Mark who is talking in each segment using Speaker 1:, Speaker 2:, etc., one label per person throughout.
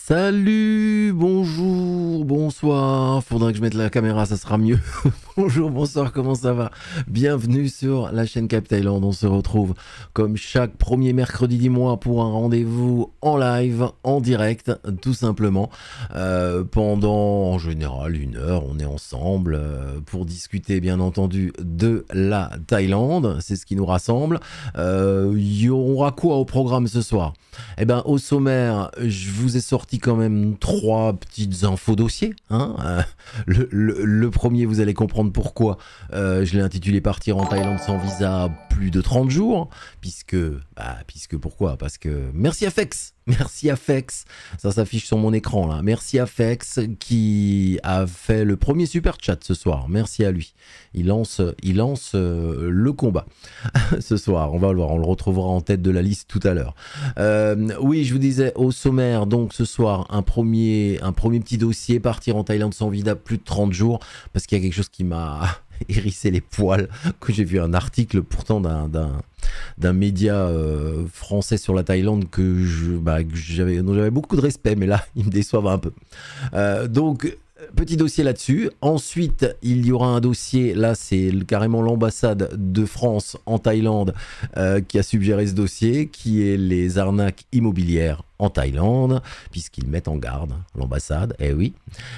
Speaker 1: Salut, bonjour, bonsoir. Faudrait que je mette la caméra, ça sera mieux. Bonjour, bonsoir, comment ça va? Bienvenue sur la chaîne Cap Thaïlande. On se retrouve comme chaque premier mercredi du mois pour un rendez-vous en live, en direct, tout simplement. Pendant en général 1 heure, on est ensemble pour discuter, bien entendu, de la Thaïlande. C'est ce qui nous rassemble. Il y aura quoi au programme ce soir? Eh ben, au sommaire, je vous ai sorti quand même 3 petites infos dossiers. Hein. Le premier, vous allez comprendre pourquoi. Je l'ai intitulé Partir en Thaïlande sans visa plus de 30 jours. Puisque pourquoi? Parce que merci à Fex. Merci à Fex, ça s'affiche sur mon écran là. Merci à Fex qui a fait le premier super chat ce soir. Merci à lui. Il lance le combat ce soir. On va le voir, on le retrouvera en tête de la liste tout à l'heure. Oui, je vous disais au sommaire donc ce soir un premier petit dossier, partir en Thaïlande sans visa plus de 30 jours parce qu'il y a quelque chose qui m'a hérissé les poils, que j'ai vu un article pourtant d'un média français sur la Thaïlande dont j'avais beaucoup de respect, mais là ils me déçoivent un peu. Donc petit dossier là-dessus. Ensuite, il y aura un dossier, là c'est carrément l'ambassade de France en Thaïlande qui a suggéré ce dossier, qui est les arnaques immobilières en Thaïlande, puisqu'ils mettent en garde l'ambassade, eh oui.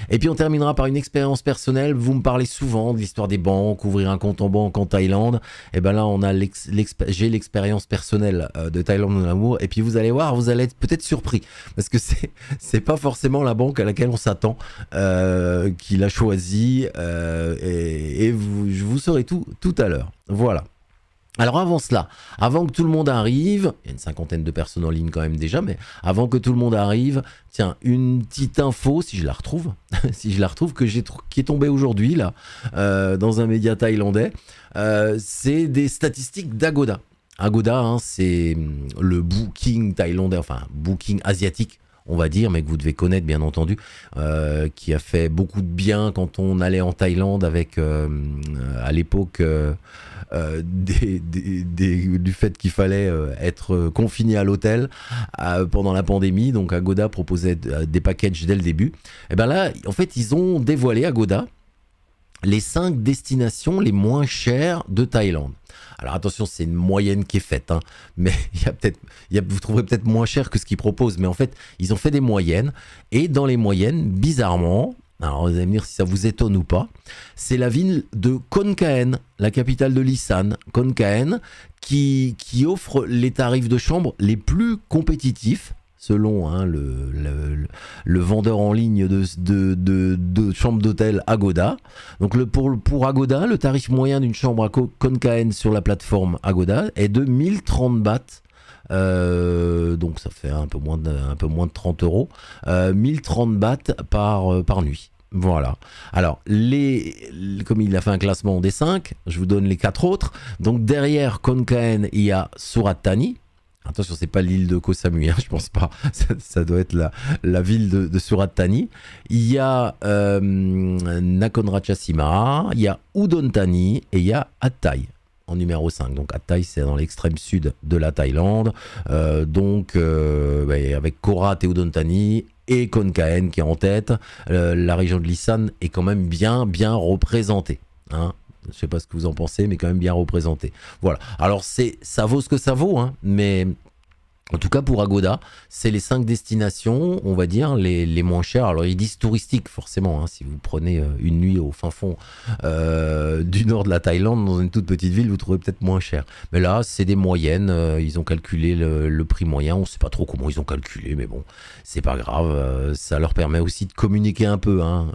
Speaker 1: Et puis on terminera par une expérience personnelle. Vous me parlez souvent de l'histoire des banques, ouvrir un compte en banque en Thaïlande. Et ben là, on a j'ai l'expérience personnelle de Thaïlande en amour. Et puis vous allez voir, vous allez être peut-être surpris, parce que c'est pas forcément la banque à laquelle on s'attend qui l'a choisi. Je vous saurai tout à l'heure. Voilà. Alors avant cela, avant que tout le monde arrive, il y a une 50aine de personnes en ligne quand même déjà, mais avant que tout le monde arrive, tiens, une petite info, si je la retrouve, qui est tombée aujourd'hui là, dans un média thaïlandais, c'est des statistiques d'Agoda. Agoda, hein, c'est le booking thaïlandais, enfin booking asiatique, on va dire, mais que vous devez connaître bien entendu, qui a fait beaucoup de bien quand on allait en Thaïlande avec, à l'époque, du fait qu'il fallait être confiné à l'hôtel pendant la pandémie. Donc Agoda proposait des packages dès le début. Et bien là, en fait, ils ont dévoilé, Agoda, les 5 destinations les moins chères de Thaïlande. Alors attention, c'est une moyenne qui est faite, hein, mais vous trouverez peut-être moins cher que ce qu'ils proposent, mais en fait, ils ont fait des moyennes, et dans les moyennes, bizarrement, alors vous allez me dire si ça vous étonne ou pas, c'est la ville de Khon Kaen, la capitale de l'Isan, Khon Kaen, qui offre les tarifs de chambre les plus compétitifs, selon hein, le vendeur en ligne de chambres d'hôtel Agoda. Donc pour Agoda, le tarif moyen d'une chambre à Khon Kaen sur la plateforme Agoda est de 1030 bahts. Donc ça fait un peu moins de 30 euros. 1030 bahts par nuit. Voilà. Alors, comme il a fait un classement des 5, je vous donne les 4 autres. Donc derrière Khon Kaen, il y a Surat Thani. Attention, c'est pas l'île de Koh Samui, hein, je pense pas. Ça doit être la ville de Surat Thani. Il y a Nakhon Ratchasima, il y a Udon Thani et il y a Atthai en numéro 5. Donc Atthai, c'est dans l'extrême sud de la Thaïlande. Avec Korat et Udon Thani et Khon Kaen qui est en tête, la région de l'Isan est quand même bien représentée. Hein. Je sais pas ce que vous en pensez, mais quand même bien représenté. Voilà. Alors ça vaut ce que ça vaut, hein, mais en tout cas pour Agoda, c'est les 5 destinations, on va dire, les moins chères. Alors ils disent touristiques forcément, hein, si vous prenez une nuit au fin fond du nord de la Thaïlande, dans une toute petite ville, vous trouverez peut-être moins cher. Mais là, c'est des moyennes, ils ont calculé le prix moyen, on ne sait pas trop comment ils ont calculé, mais bon, c'est pas grave, ça leur permet aussi de communiquer un peu, hein,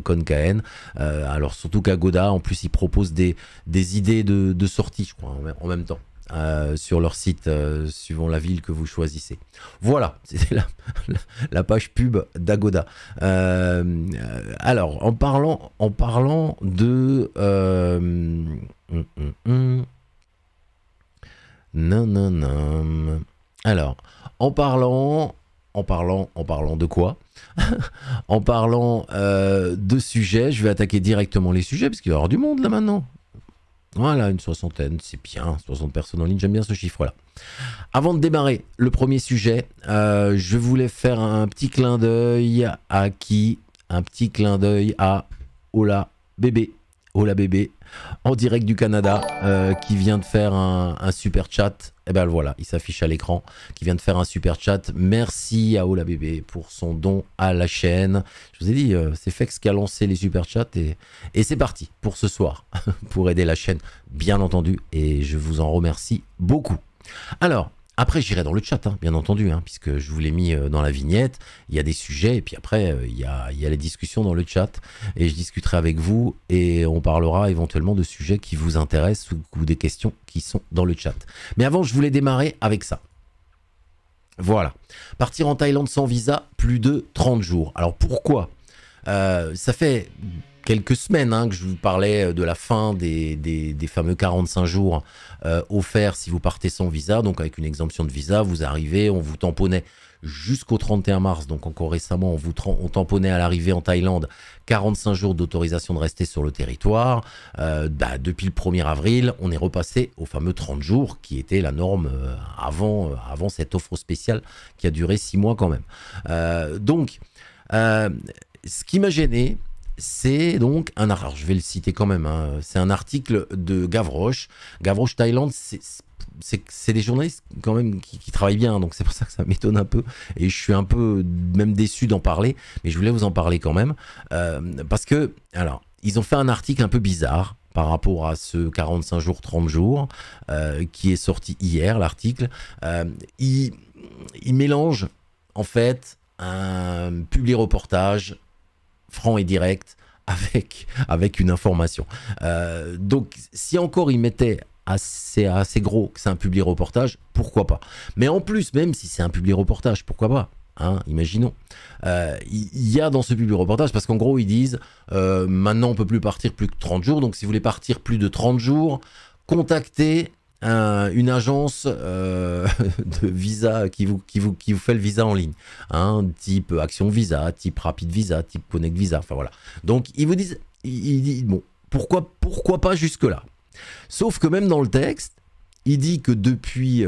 Speaker 1: Khon Kaen. Alors surtout qu'Agoda, en plus, ils proposent des idées de sortie, je crois, en même temps. Sur leur site, suivant la ville que vous choisissez. Voilà, c'était la page pub d'Agoda. Alors, en parlant de... Non. Alors, en parlant de quoi? En parlant de sujets, je vais attaquer directement les sujets, parce qu'il va y avoir du monde là maintenant. Voilà, une soixantaine, c'est bien, 60 personnes en ligne, j'aime bien ce chiffre-là. Avant de démarrer le premier sujet, je voulais faire un petit clin d'œil à qui? Un petit clin d'œil à Ola Bébé. Ola Bébé, en direct du Canada, qui vient de faire un super chat. Et ben voilà, il s'affiche à l'écran, qui vient de faire un super chat. Merci à Ola Bébé pour son don à la chaîne. Je vous ai dit, c'est Fex qui a lancé les super chats et c'est parti pour ce soir, pour aider la chaîne, bien entendu, et je vous en remercie beaucoup. Alors, après j'irai dans le chat, hein, bien entendu, hein, puisque je vous l'ai mis dans la vignette, il y a des sujets, et puis après, il y a les discussions dans le chat, et je discuterai avec vous, et on parlera éventuellement de sujets qui vous intéressent, ou des questions qui sont dans le chat. Mais avant, je voulais démarrer avec ça. Voilà. Partir en Thaïlande sans visa, plus de 30 jours. Alors pourquoi? Ça fait quelques semaines hein, que je vous parlais de la fin des fameux 45 jours offerts si vous partez sans visa. Donc avec une exemption de visa, vous arrivez, on vous tamponnait jusqu'au 31 mars. Donc encore récemment, on tamponnait à l'arrivée en Thaïlande 45 jours d'autorisation de rester sur le territoire. Depuis le 1er avril, on est repassé au fameux 30 jours qui était la norme avant cette offre spéciale qui a duré 6 mois quand même. Ce qui m'a gêné, c'est donc un article, je vais le citer quand même, hein, c'est un article de Gavroche. Gavroche Thaïlande, c'est des journalistes quand même qui travaillent bien, donc c'est pour ça que ça m'étonne un peu, et je suis un peu même déçu d'en parler, mais je voulais vous en parler quand même, parce que, alors, ils ont fait un article un peu bizarre par rapport à ce 45 jours, 30 jours, qui est sorti hier, l'article. Il mélange, en fait, un publi-reportage franc et direct avec une information. Donc, si encore ils mettaient assez gros que c'est un publi-reportage, pourquoi pas. Mais en plus, même si c'est un publi-reportage, pourquoi pas, hein, imaginons. Il y a dans ce publi-reportage, parce qu'en gros, ils disent maintenant, on peut plus partir plus que 30 jours, donc si vous voulez partir plus de 30 jours, contactez une agence de visa qui vous fait le visa en ligne, hein, type Action Visa, type Rapid Visa, type Connect Visa, enfin voilà. Donc ils vous disent, bon, pourquoi pas jusque là. Sauf que même dans le texte, il dit que depuis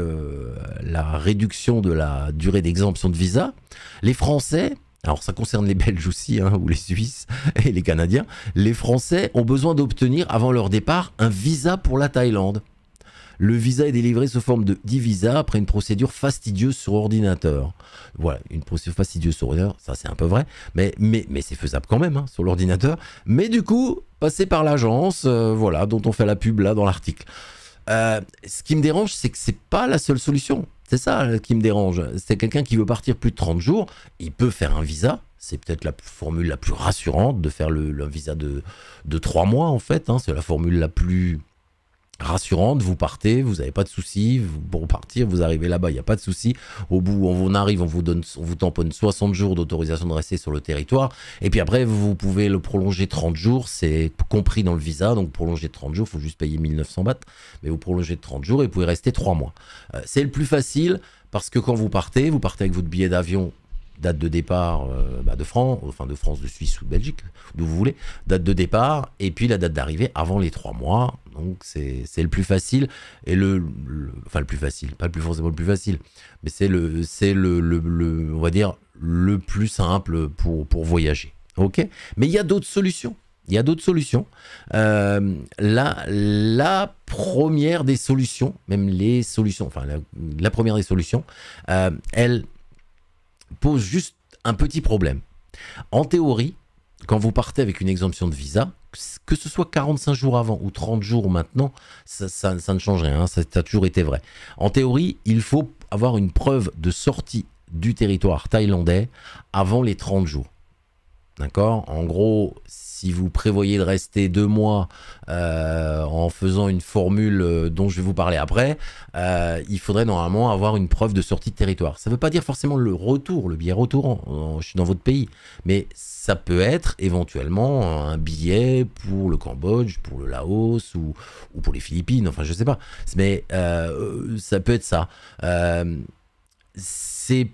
Speaker 1: la réduction de la durée d'exemption de visa, les Français, alors ça concerne les Belges aussi, hein, ou les Suisses et les Canadiens, les Français ont besoin d'obtenir avant leur départ un visa pour la Thaïlande. Le visa est délivré sous forme de d'e-visa après une procédure fastidieuse sur ordinateur. Voilà, une procédure fastidieuse sur ordinateur, ça c'est un peu vrai, mais c'est faisable quand même hein, sur l'ordinateur. Mais du coup, passer par l'agence, voilà, dont on fait la pub là dans l'article. Ce qui me dérange, c'est que c'est pas la seule solution. C'est ça qui me dérange. C'est quelqu'un qui veut partir plus de 30 jours, il peut faire un visa. C'est peut-être la formule la plus rassurante de faire le visa de 3 mois en fait. Hein, c'est la formule la plus rassurante, vous partez, vous n'avez pas de soucis, pour partir, vous arrivez là-bas, il n'y a pas de soucis. Au bout, on arrive, on vous tamponne 60 jours d'autorisation de rester sur le territoire, et puis après, vous pouvez le prolonger 30 jours, c'est compris dans le visa, donc prolonger de 30 jours, il faut juste payer 1900 bahts, mais vous prolongez de 30 jours et vous pouvez rester 3 mois. C'est le plus facile, parce que quand vous partez avec votre billet d'avion, date de départ de France, de Suisse ou de Belgique, d'où vous voulez, date de départ, et puis la date d'arrivée avant les 3 mois. Donc c'est le plus facile, et le plus facile, pas forcément le plus facile, mais c'est on va dire, le plus simple pour voyager. Ok. Mais il y a d'autres solutions. Il y a d'autres solutions. La première des solutions, même les solutions, enfin la première des solutions, elle pose juste un petit problème. En théorie, quand vous partez avec une exemption de visa, que ce soit 45 jours avant ou 30 jours maintenant, ça ne change rien, hein, ça a toujours été vrai. En théorie, il faut avoir une preuve de sortie du territoire thaïlandais avant les 30 jours. D'accord? En gros, si vous prévoyez de rester 2 mois en faisant une formule dont je vais vous parler après, il faudrait normalement avoir une preuve de sortie de territoire. Ça ne veut pas dire forcément le billet retour dans votre pays, mais ça peut être éventuellement un billet pour le Cambodge, pour le Laos ou pour les Philippines, enfin je ne sais pas. Mais ça peut être ça. C'est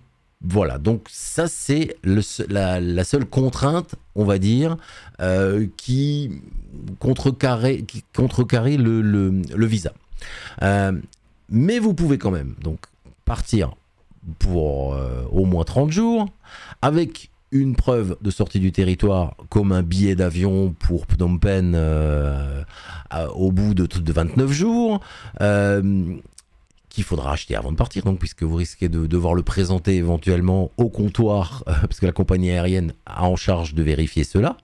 Speaker 1: Voilà, donc ça c'est la seule contrainte, on va dire, qui contrecarre le visa. Mais vous pouvez quand même donc partir pour au moins 30 jours, avec une preuve de sortie du territoire, comme un billet d'avion pour Phnom Penh au bout de 29 jours, qu'il faudra acheter avant de partir, donc, puisque vous risquez de devoir le présenter éventuellement au comptoir, parce que la compagnie aérienne a en charge de vérifier cela.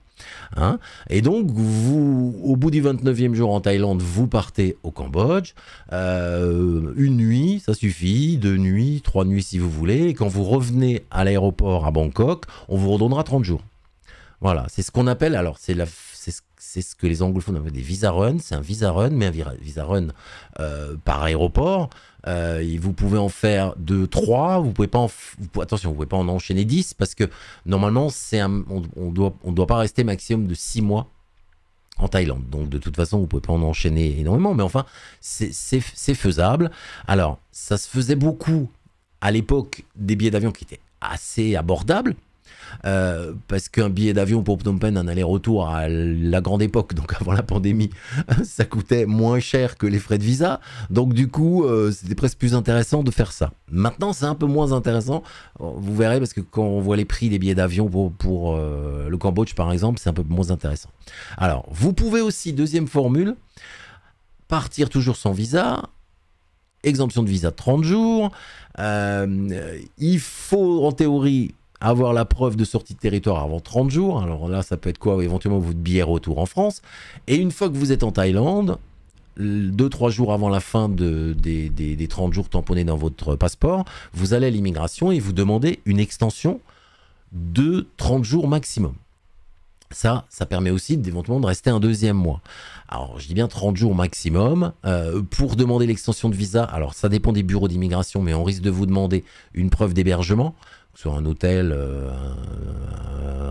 Speaker 1: Hein, et donc, vous, au bout du 29e jour en Thaïlande, vous partez au Cambodge. Une nuit, ça suffit. 2 nuits, 3 nuits si vous voulez. Et quand vous revenez à l'aéroport à Bangkok, on vous redonnera 30 jours. Voilà, c'est ce qu'on appelle, alors c'est ce que les anglophones appellent des visa runs. C'est un visa run, mais un visa run par aéroport. Et vous pouvez en faire 2, 3. Vous pouvez pas attention, vous pouvez pas en enchaîner 10 parce que normalement on doit pas rester maximum de 6 mois en Thaïlande. Donc de toute façon, vous pouvez pas en enchaîner énormément, mais enfin c'est faisable. Alors ça se faisait beaucoup à l'époque des billets d'avion qui étaient assez abordables. Parce qu'un billet d'avion pour Phnom Penh, un aller-retour à la grande époque, donc avant la pandémie, ça coûtait moins cher que les frais de visa. Donc du coup, c'était presque plus intéressant de faire ça. Maintenant, c'est un peu moins intéressant. Vous verrez, parce que quand on voit les prix des billets d'avion pour le Cambodge, par exemple, c'est un peu moins intéressant. Alors, vous pouvez aussi, deuxième formule, partir toujours sans visa, exemption de visa de 30 jours. Il faut, en théorie, avoir la preuve de sortie de territoire avant 30 jours. Alors là, ça peut être quoi? Éventuellement, votre billet retour en France. Et une fois que vous êtes en Thaïlande, 2-3 jours avant la fin des 30 jours tamponnés dans votre passeport, vous allez à l'immigration et vous demandez une extension de 30 jours maximum. Ça permet aussi d'éventuellement de rester un deuxième mois. Alors, je dis bien 30 jours maximum. Pour demander l'extension de visa, alors ça dépend des bureaux d'immigration, mais on risque de vous demander une preuve d'hébergement, sur un hôtel,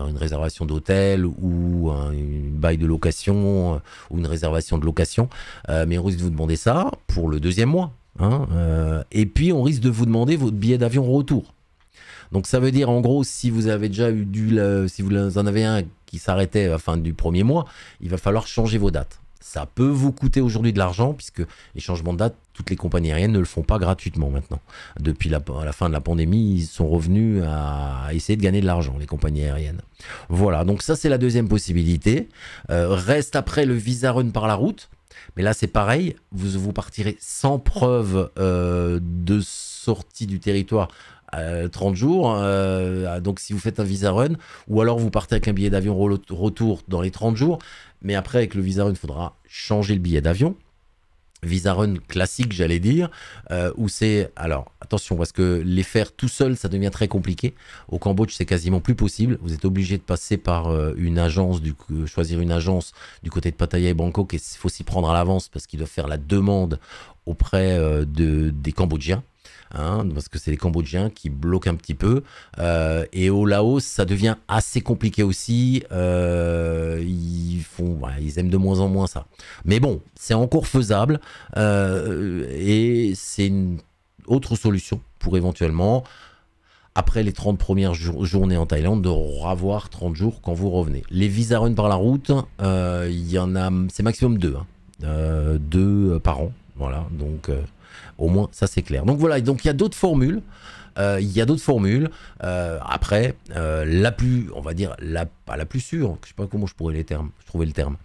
Speaker 1: une réservation d'hôtel ou une bail de location ou une réservation de location. Mais on risque de vous demander ça pour le deuxième mois. Hein, et puis, on risque de vous demander votre billet d'avion retour. Donc, ça veut dire, en gros, si vous avez déjà eu si vous en avez un qui s'arrêtait à la fin du premier mois, il va falloir changer vos dates. Ça peut vous coûter aujourd'hui de l'argent, puisque les changements de date, toutes les compagnies aériennes ne le font pas gratuitement maintenant. Depuis la fin de la pandémie, ils sont revenus à essayer de gagner de l'argent, les compagnies aériennes. Voilà, donc ça c'est la deuxième possibilité. Reste après le visa run par la route. Mais là c'est pareil, vous partirez sans preuve de sortie du territoire 30 jours, donc si vous faites un visa run, ou alors vous partez avec un billet d'avion retour dans les 30 jours, mais après avec le visa run, il faudra changer le billet d'avion. Visa run classique, j'allais dire, où c'est, alors attention, parce que les faire tout seul, ça devient très compliqué. Au Cambodge, c'est quasiment plus possible. Vous êtes obligé de passer par une agence, choisir une agence du côté de Pattaya et Bangkok, et il faut s'y prendre à l'avance parce qu'ils doivent faire la demande auprès des Cambodgiens. Hein, parce que c'est les Cambodgiens qui bloquent un petit peu. Et au Laos, ça devient assez compliqué aussi. Ils aiment de moins en moins ça. Mais bon, c'est encore faisable. Et c'est une autre solution pour éventuellement, après les 30 premières journées en Thaïlande, de revoir 30 jours quand vous revenez. Les visa run par la route, il y en a, c'est maximum 2. Hein, 2 par an. Voilà, donc... au moins, ça c'est clair. Donc voilà, donc il y a d'autres formules. Après, la plus, on va dire, pas la plus sûre, je sais pas comment je pourrais trouver le terme.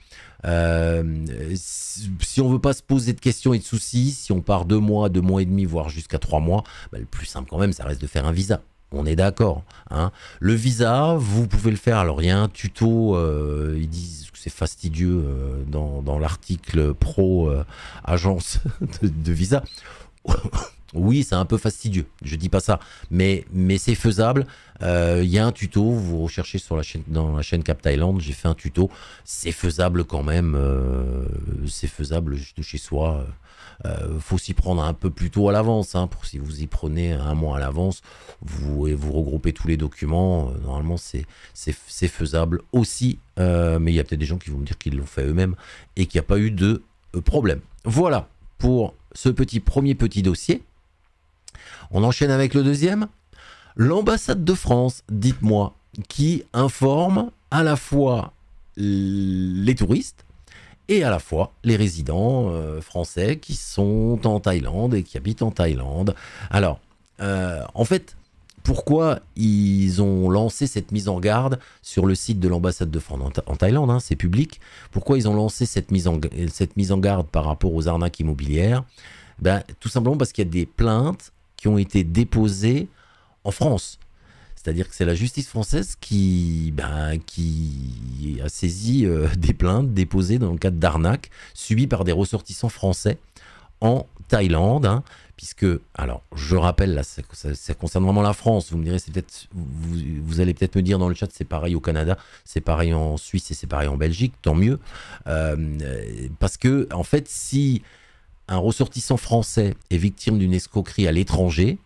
Speaker 1: Si on veut pas se poser de questions et de soucis, si on part 2 mois, 2 mois et demi, voire jusqu'à 3 mois, le plus simple quand même, ça reste de faire un visa. On est d'accord. Hein. Le visa, vous pouvez le faire. Alors, il y a un tuto, ils disent que c'est fastidieux dans l'article pro agence de visa. Oui, c'est un peu fastidieux, je dis pas ça, mais c'est faisable. Il y a un tuto, vous recherchez dans la chaîne Cap Thaïlande, j'ai fait un tuto, c'est faisable quand même, c'est faisable de chez soi. Faut s'y prendre un peu plus tôt à l'avance, hein, pour si vous y prenez 1 mois à l'avance, vous regroupez tous les documents, normalement c'est faisable aussi, mais il y a peut-être des gens qui vont me dire qu'ils l'ont fait eux-mêmes et qu'il n'y a pas eu de problème. Voilà pour ce premier petit dossier. On enchaîne avec le deuxième. L'ambassade de France, dites-moi, qui informe à la fois les touristes et à la fois les résidents français qui sont en Thaïlande et qui habitent en Thaïlande. Alors, en fait, pourquoi ils ont lancé cette mise en garde sur le site de l'ambassade de France en Thaïlande, hein, c'est public. Pourquoi ils ont lancé cette mise en garde par rapport aux arnaques immobilières? Ben, tout simplement parce qu'il y a des plaintes qui ont été déposées en France. C'est-à-dire que c'est la justice française qui a saisi des plaintes déposées dans le cadre d'arnaques subies par des ressortissants français en Thaïlande, hein, puisque, alors je rappelle, là ça concerne vraiment la France, vous me direz, c'est peut-être, vous allez peut-être me dire dans le chat, c'est pareil au Canada, c'est pareil en Suisse et c'est pareil en Belgique, tant mieux, parce que en fait, si un ressortissant français est victime d'une escroquerie à l'étranger,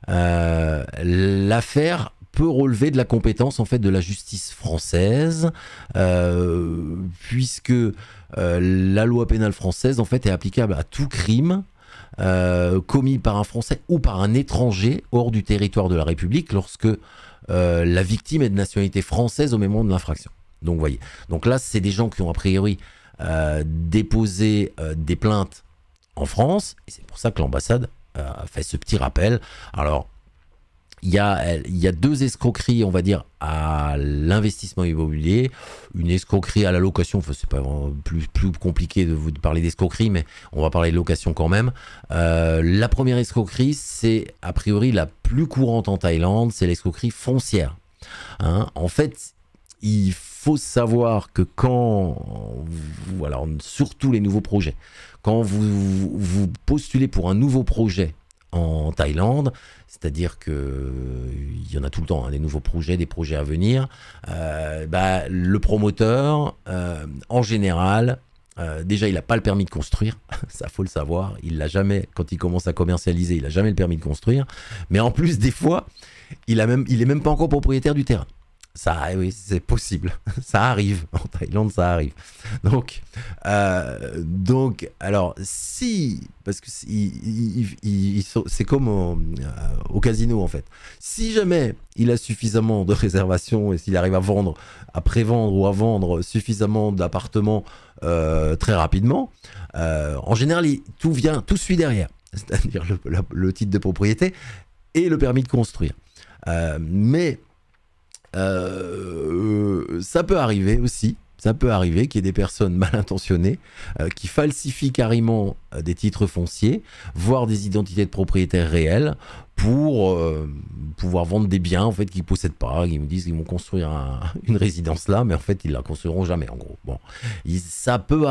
Speaker 1: l'affaire peut relever de la compétence en fait de la justice française, puisque la loi pénale française en fait est applicable à tout crime commis par un Français ou par un étranger hors du territoire de la République lorsque la victime est de nationalité française au moment de l'infraction. Donc, vous voyez. Donc là, c'est des gens qui ont a priori déposé des plaintes en France, et c'est pour ça que l'ambassade fait ce petit rappel. Alors, il y a deux escroqueries, on va dire, à l'investissement immobilier. Une escroquerie à la location, enfin, c'est pas plus compliqué de vous parler d'escroquerie, mais on va parler de location quand même. La première escroquerie, c'est a priori la plus courante en Thaïlande, c'est l'escroquerie foncière. Hein, en fait, il faut savoir que alors surtout les nouveaux projets, quand vous postulez pour un nouveau projet en Thaïlande, c'est-à-dire qu'il y en a tout le temps, hein, des nouveaux projets, des projets à venir, le promoteur, en général, déjà il n'a pas le permis de construire, ça faut le savoir, il l'a jamais, quand il commence à commercialiser, il n'a jamais le permis de construire, mais en plus des fois, il est même pas encore propriétaire du terrain. Ça, oui, c'est possible. Ça arrive. En Thaïlande, ça arrive. Donc, alors, si, parce que c'est comme au casino, en fait. Si jamais il a suffisamment de réservations et s'il arrive à vendre, à prévendre ou à vendre suffisamment d'appartements très rapidement, en général, tout suit derrière. C'est-à-dire le titre de propriété et le permis de construire. Mais ça peut arriver aussi, ça peut arriver qu'il y ait des personnes mal intentionnées qui falsifient carrément des titres fonciers, voire des identités de propriétaires réels pour pouvoir vendre des biens en fait qu'ils ne possèdent pas. Ils me disent qu'ils vont construire une résidence là, mais en fait ils ne la construiront jamais en gros. Bon, ça peut,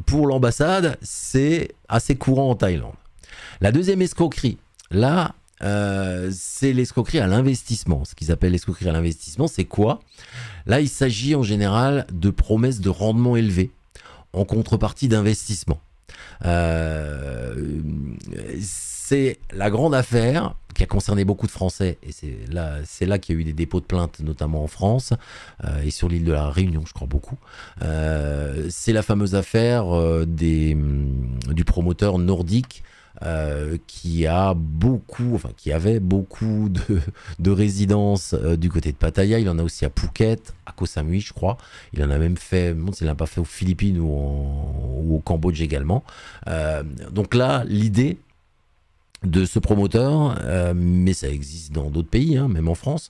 Speaker 1: pour l'ambassade, c'est assez courant en Thaïlande. La deuxième escroquerie, là, c'est l'escroquerie à l'investissement. Ce qu'ils appellent l'escroquerie à l'investissement, c'est quoi? Là, il s'agit en général de promesses de rendement élevé en contrepartie d'investissement. C'est la grande affaire qui a concerné beaucoup de Français, et c'est là qu'il y a eu des dépôts de plaintes, notamment en France, et sur l'île de la Réunion, je crois beaucoup. C'est la fameuse affaire du promoteur nordique qui avait beaucoup de résidences du côté de Pattaya. Il en a aussi à Phuket, à Koh Samui, je crois. Il en a même fait, il n'a pas fait aux Philippines ou au Cambodge également. Donc là, l'idée de ce promoteur, mais ça existe dans d'autres pays, hein, même en France.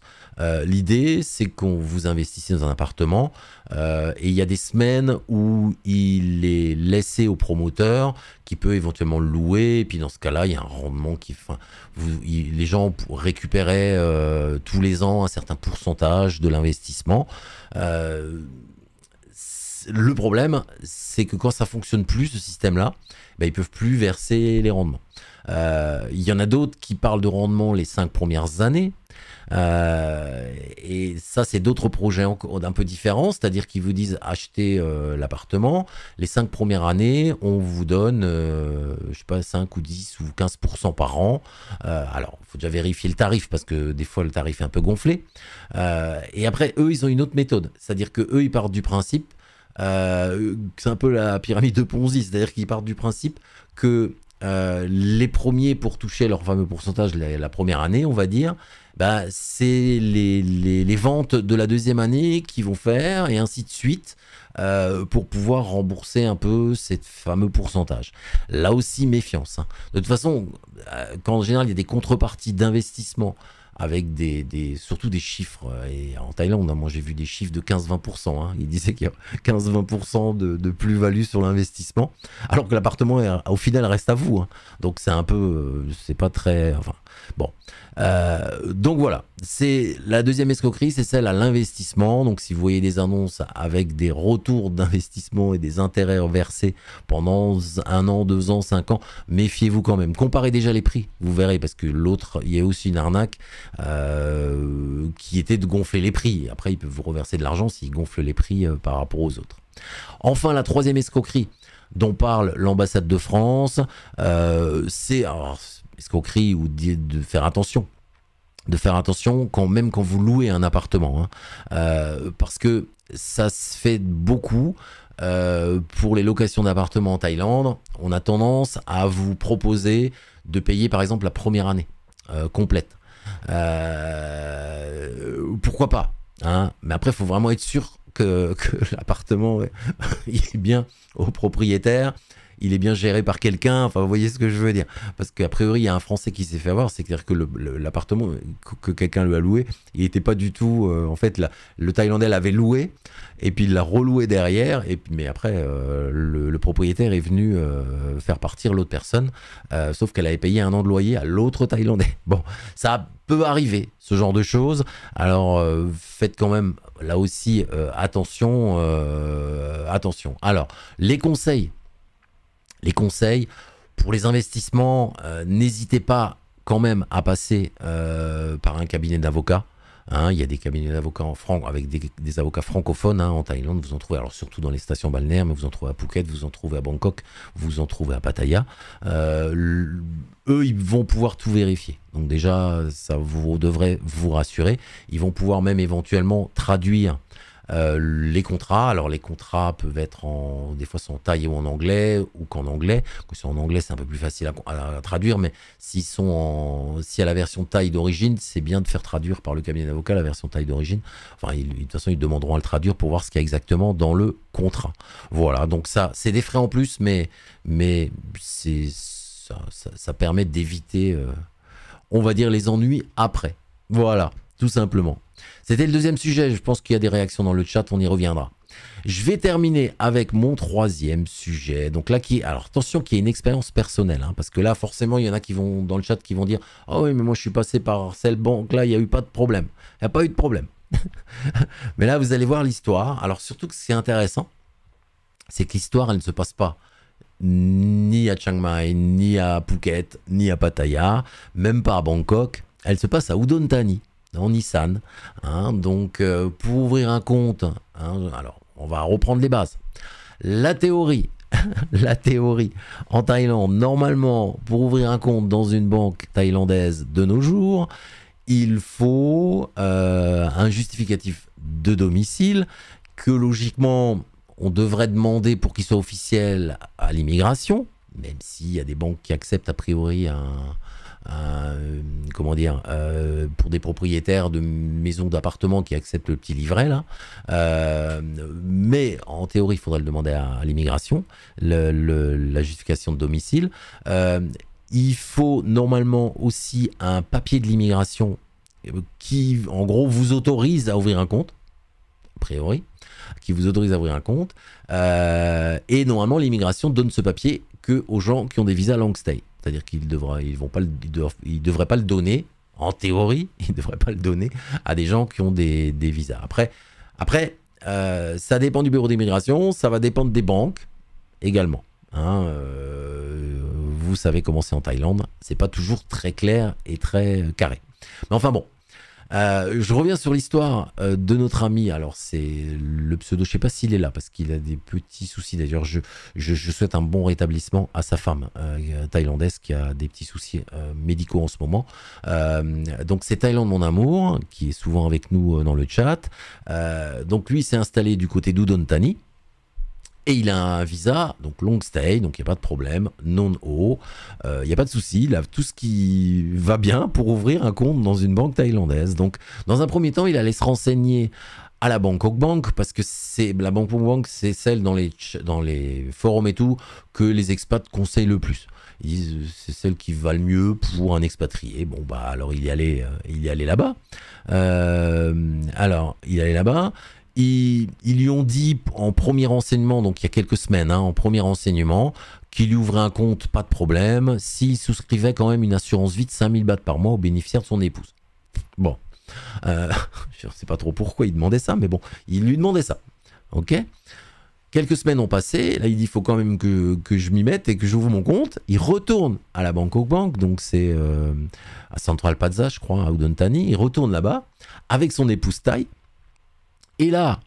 Speaker 1: L'idée, c'est qu'on vous investisse dans un appartement et il y a des semaines où il est laissé au promoteur qui peut éventuellement le louer. Et puis dans ce cas-là, il y a un rendement les gens récupéraient tous les ans un certain pourcentage de l'investissement. Le problème, c'est que quand ça fonctionne plus, ce système-là, ils peuvent plus verser les rendements. Il y en a d'autres qui parlent de rendement les 5 premières années. Et ça, c'est d'autres projets un peu différents, c'est-à-dire qu'ils vous disent achetez l'appartement, les 5 premières années, on vous donne, je sais pas, 5 ou 10 ou 15% par an. Alors, il faut déjà vérifier le tarif parce que des fois, le tarif est un peu gonflé. Et après, eux, ils ont une autre méthode, c'est-à-dire que eux, ils partent du principe, c'est un peu la pyramide de Ponzi, c'est-à-dire qu'ils partent du principe que les premiers pour toucher leur fameux pourcentage la première année, on va dire, bah, c'est les ventes de la deuxième année qui vont faire, et ainsi de suite, pour pouvoir rembourser un peu ces fameux pourcentages. Là aussi, méfiance, hein. De toute façon, quand en général il y a des contreparties d'investissement avec surtout des chiffres, et en Thaïlande, moi j'ai vu des chiffres de 15-20%, hein. Ils disaient qu'il y a 15-20% de plus-value sur l'investissement, alors que l'appartement au final reste à vous, hein. Donc c'est un peu, c'est pas très, enfin bon. Donc voilà, c'est la deuxième escroquerie, c'est celle à l'investissement. Donc si vous voyez des annonces avec des retours d'investissement et des intérêts versés pendant 1 an, 2 ans, 5 ans, méfiez-vous quand même. Comparez déjà les prix, vous verrez, parce que l'autre, il y a aussi une arnaque qui était de gonfler les prix. Après, ils peuvent vous reverser de l'argent s'ils gonflent les prix par rapport aux autres. Enfin, la troisième escroquerie dont parle l'ambassade de France, c'est escroquerie ou de faire attention. De faire attention même quand vous louez un appartement, hein. Parce que ça se fait beaucoup pour les locations d'appartements en Thaïlande. On a tendance à vous proposer de payer par exemple la première année complète. Pourquoi pas, hein, mais après il faut vraiment être sûr que l'appartement est bien au propriétaire, il est bien géré par quelqu'un, enfin vous voyez ce que je veux dire, parce qu'a priori il y a un Français qui s'est fait avoir, c'est-à-dire que l'appartement que quelqu'un lui a loué, il n'était pas du tout, en fait le Thaïlandais l'avait loué, et puis il l'a reloué derrière, mais après le propriétaire est venu faire partir l'autre personne, sauf qu'elle avait payé 1 an de loyer à l'autre Thaïlandais. Bon, ça peut arriver, ce genre de choses, alors faites quand même là aussi attention, attention. Alors, les conseils pour les investissements, n'hésitez pas quand même à passer par un cabinet d'avocats. Hein, il y a des cabinets d'avocats avec des avocats francophones, hein, en Thaïlande, vous en trouvez, alors surtout dans les stations balnéaires, mais vous en trouvez à Phuket, vous en trouvez à Bangkok, vous en trouvez à Pattaya. Eux, ils vont pouvoir tout vérifier. Donc déjà, ça vous devrait vous rassurer. Ils vont pouvoir même éventuellement traduire les contrats. Alors les contrats peuvent être des fois sont en thaï ou en anglais, ou qu'en anglais. Quand c'est en anglais, c'est un peu plus facile à traduire, mais si à la version thaï d'origine, c'est bien de faire traduire par le cabinet d'avocat la version thaï d'origine. Enfin, de toute façon, ils demanderont à le traduire pour voir ce qu'il y a exactement dans le contrat. Voilà, donc ça, c'est des frais en plus, mais ça permet d'éviter, on va dire, les ennuis après. Voilà, tout simplement. C'était le deuxième sujet, je pense qu'il y a des réactions dans le chat, on y reviendra. Je vais terminer avec mon troisième sujet. Donc là, alors attention, qui est une expérience personnelle, hein, parce que là, forcément, il y en a qui vont dans le chat qui vont dire « Ah oui, mais moi, je suis passé par cette banque, là, il n'y a eu pas de problème. » Il n'y a pas eu de problème. Mais là, vous allez voir l'histoire. Alors surtout que ce qui est intéressant, c'est que l'histoire, elle ne se passe pas ni à Chiang Mai, ni à Phuket, ni à Pattaya, même pas à Bangkok. Elle se passe à Udon Thani, en Isan, hein. Donc pour ouvrir un compte, hein, alors on va reprendre les bases. La théorie, la théorie en Thaïlande, normalement pour ouvrir un compte dans une banque thaïlandaise de nos jours, il faut un justificatif de domicile que logiquement on devrait demander pour qu'il soit officiel à l'immigration, même s'il y a des banques qui acceptent a priori comment dire, pour des propriétaires de maisons d'appartements qui acceptent le petit livret là, mais en théorie il faudrait le demander à l'immigration, la justification de domicile. Il faut normalement aussi un papier de l'immigration qui en gros vous autorise à ouvrir un compte, a priori, qui vous autorise à ouvrir un compte, et normalement l'immigration donne ce papier que aux gens qui ont des visas long stay. C'est-à-dire qu'ils ne devraient pas le donner, en théorie, ils ne devraient pas le donner à des gens qui ont des visas. Après ça dépend du bureau d'immigration, ça va dépendre des banques également. Hein, vous savez comment c'est en Thaïlande, c'est pas toujours très clair et très carré. Mais enfin bon, je reviens sur l'histoire de notre ami. Alors c'est le pseudo, je sais pas s'il est là parce qu'il a des petits soucis. D'ailleurs, je souhaite un bon rétablissement à sa femme thaïlandaise qui a des petits soucis médicaux en ce moment. Donc c'est Thaïlande mon amour qui est souvent avec nous dans le chat. Donc lui s'est installé du côté d'Udon Thani. Et il a un visa, donc long stay, donc il n'y a pas de problème, non-haut, il n'y a pas de souci, il a tout ce qui va bien pour ouvrir un compte dans une banque thaïlandaise. Donc dans un premier temps, il allait se renseigner à la Bangkok Bank, parce que la Bangkok Bank, c'est celle dans les forums et tout que les expats conseillent le plus. C'est celle qui va le mieux pour un expatrié. Bon, bah alors il y allait là-bas. Il allait là-bas. Ils lui ont dit en premier renseignement, donc il y a quelques semaines, hein, en premier renseignement, qu'il lui ouvrait un compte, pas de problème, s'il souscrivait quand même une assurance vie de 5000 bahts par mois aux bénéficiaires de son épouse. Bon. Je ne sais pas trop pourquoi il demandait ça, mais bon, il lui demandait ça. Ok. Quelques semaines ont passé, là il dit il faut quand même que je m'y mette et que j'ouvre mon compte. Il retourne à la Bangkok Bank, donc c'est à Central Plaza, je crois, à Udon Thani. Il retourne là-bas avec son épouse Thaï. Et là,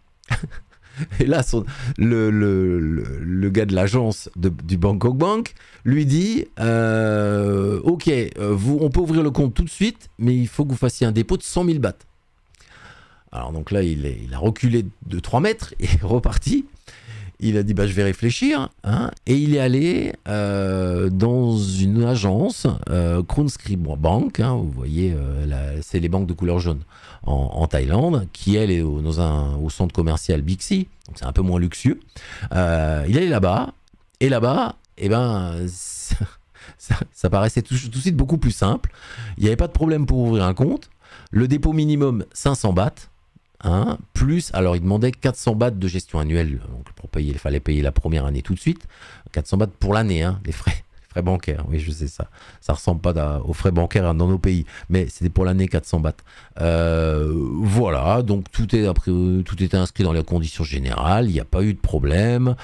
Speaker 1: le gars de l'agence du Bangkok Bank lui dit ok, on peut ouvrir le compte tout de suite, mais il faut que vous fassiez un dépôt de 100 000 bahts. Alors donc là, il a reculé de 3 mètres et est reparti. Il a dit bah, je vais réfléchir, hein, et il est allé dans une agence, Krunskrip Bank, hein, vous voyez, c'est les banques de couleur jaune en Thaïlande, qui elle est au centre commercial Bixi, donc c'est un peu moins luxueux. Il est allé là-bas, et là-bas, eh ben, ça paraissait tout de suite beaucoup plus simple. Il n'y avait pas de problème pour ouvrir un compte. Le dépôt minimum 500 bahts. Hein, plus, alors il demandait 400 bahts de gestion annuelle, donc pour payer, il fallait payer la première année tout de suite, 400 bahts pour l'année, hein, les frais bancaires, oui je sais ça ressemble pas aux frais bancaires dans nos pays, mais c'était pour l'année 400 bahts. Voilà, donc tout était inscrit dans les conditions générales, il n'y a pas eu de problème.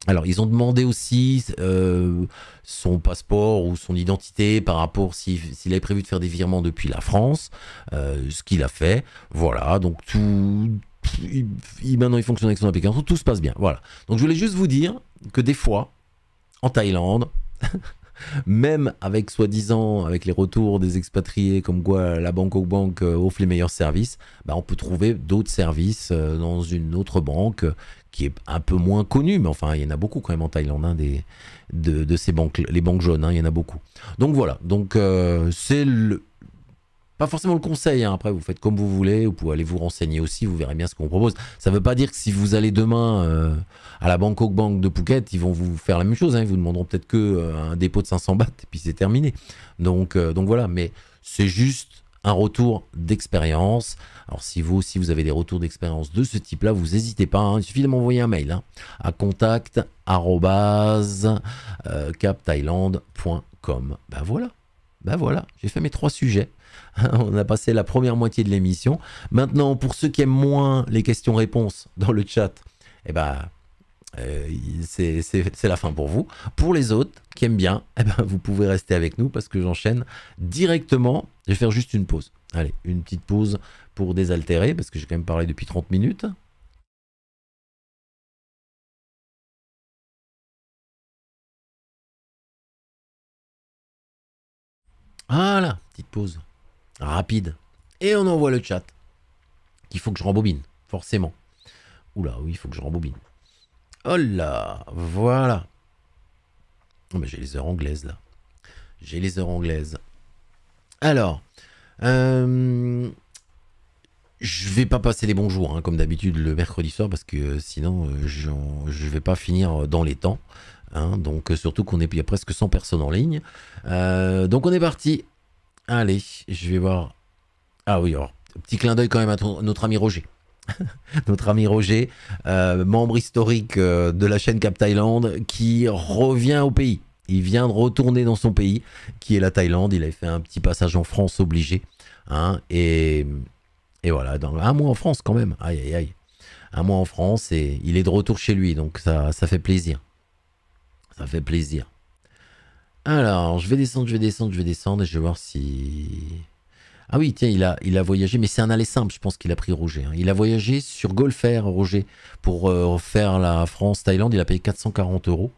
Speaker 1: Alors, ils ont demandé aussi son passeport ou son identité par rapport s'il avait prévu de faire des virements depuis la France, ce qu'il a fait. Voilà, donc maintenant il fonctionne avec son application, tout se passe bien. Voilà. Donc je voulais juste vous dire que des fois, en Thaïlande, même avec soi-disant, avec les retours des expatriés comme quoi la Bangkok Bank offre les meilleurs services, bah, on peut trouver d'autres services dans une autre banque qui est un peu moins connue, mais enfin il y en a beaucoup quand même en Thaïlande, hein, de ces banques, les banques jaunes, hein, il y en a beaucoup. Donc voilà, donc c'est pas forcément le conseil, hein. Après vous faites comme vous voulez, vous pouvez aller vous renseigner aussi, vous verrez bien ce qu'on propose. Ça ne veut pas dire que si vous allez demain à la Bangkok Bank de Phuket, ils vont vous faire la même chose, hein. Ils vous demanderont peut-être que un dépôt de 500 bahts et puis c'est terminé. Donc voilà, mais c'est juste un retour d'expérience. Alors si vous aussi vous avez des retours d'expérience de ce type-là, vous n'hésitez pas, hein. Il suffit de m'envoyer un mail, hein, à contact@capthailand.com. Ben voilà, j'ai fait mes 3 sujets. On a passé la première moitié de l'émission. Maintenant, pour ceux qui aiment moins les questions-réponses dans le chat, eh ben, c'est la fin pour vous. Pour les autres qui aiment bien, eh ben, vous pouvez rester avec nous parce que j'enchaîne directement. Je vais faire juste une pause. Allez, une petite pause pour désaltérer parce que j'ai quand même parlé depuis 30 minutes. Voilà, petite pause rapide. Et on envoie le chat. Il faut que je rembobine, forcément. Oula, oui, il faut que je rembobine. Oh là, voilà. Oh, mais j'ai les heures anglaises, là. J'ai les heures anglaises. Alors, je vais pas passer les bons jours, hein, comme d'habitude, le mercredi soir, parce que sinon, je vais pas finir dans les temps. Hein, donc, surtout qu'il y a presque 100 personnes en ligne. Donc, on est parti. Allez, je vais voir. Ah oui, alors, petit clin d'œil quand même à notre ami Roger. Notre ami Roger, membre historique de la chaîne Cap Thaïlande, qui revient au pays. Il vient de retourner dans son pays, qui est la Thaïlande. Il avait fait un petit passage en France obligé. Hein, et voilà, dans un mois en France quand même. Aïe, aïe, aïe. Un mois en France et il est de retour chez lui. Donc ça fait plaisir. Ça fait plaisir. Alors, je vais descendre et je vais voir si... Ah oui, tiens, il a voyagé, mais c'est un aller simple, je pense qu'il a pris Roger. Hein. Il a voyagé sur Golf Air, Roger, pour faire la France-Thaïlande. Il a payé 440 €.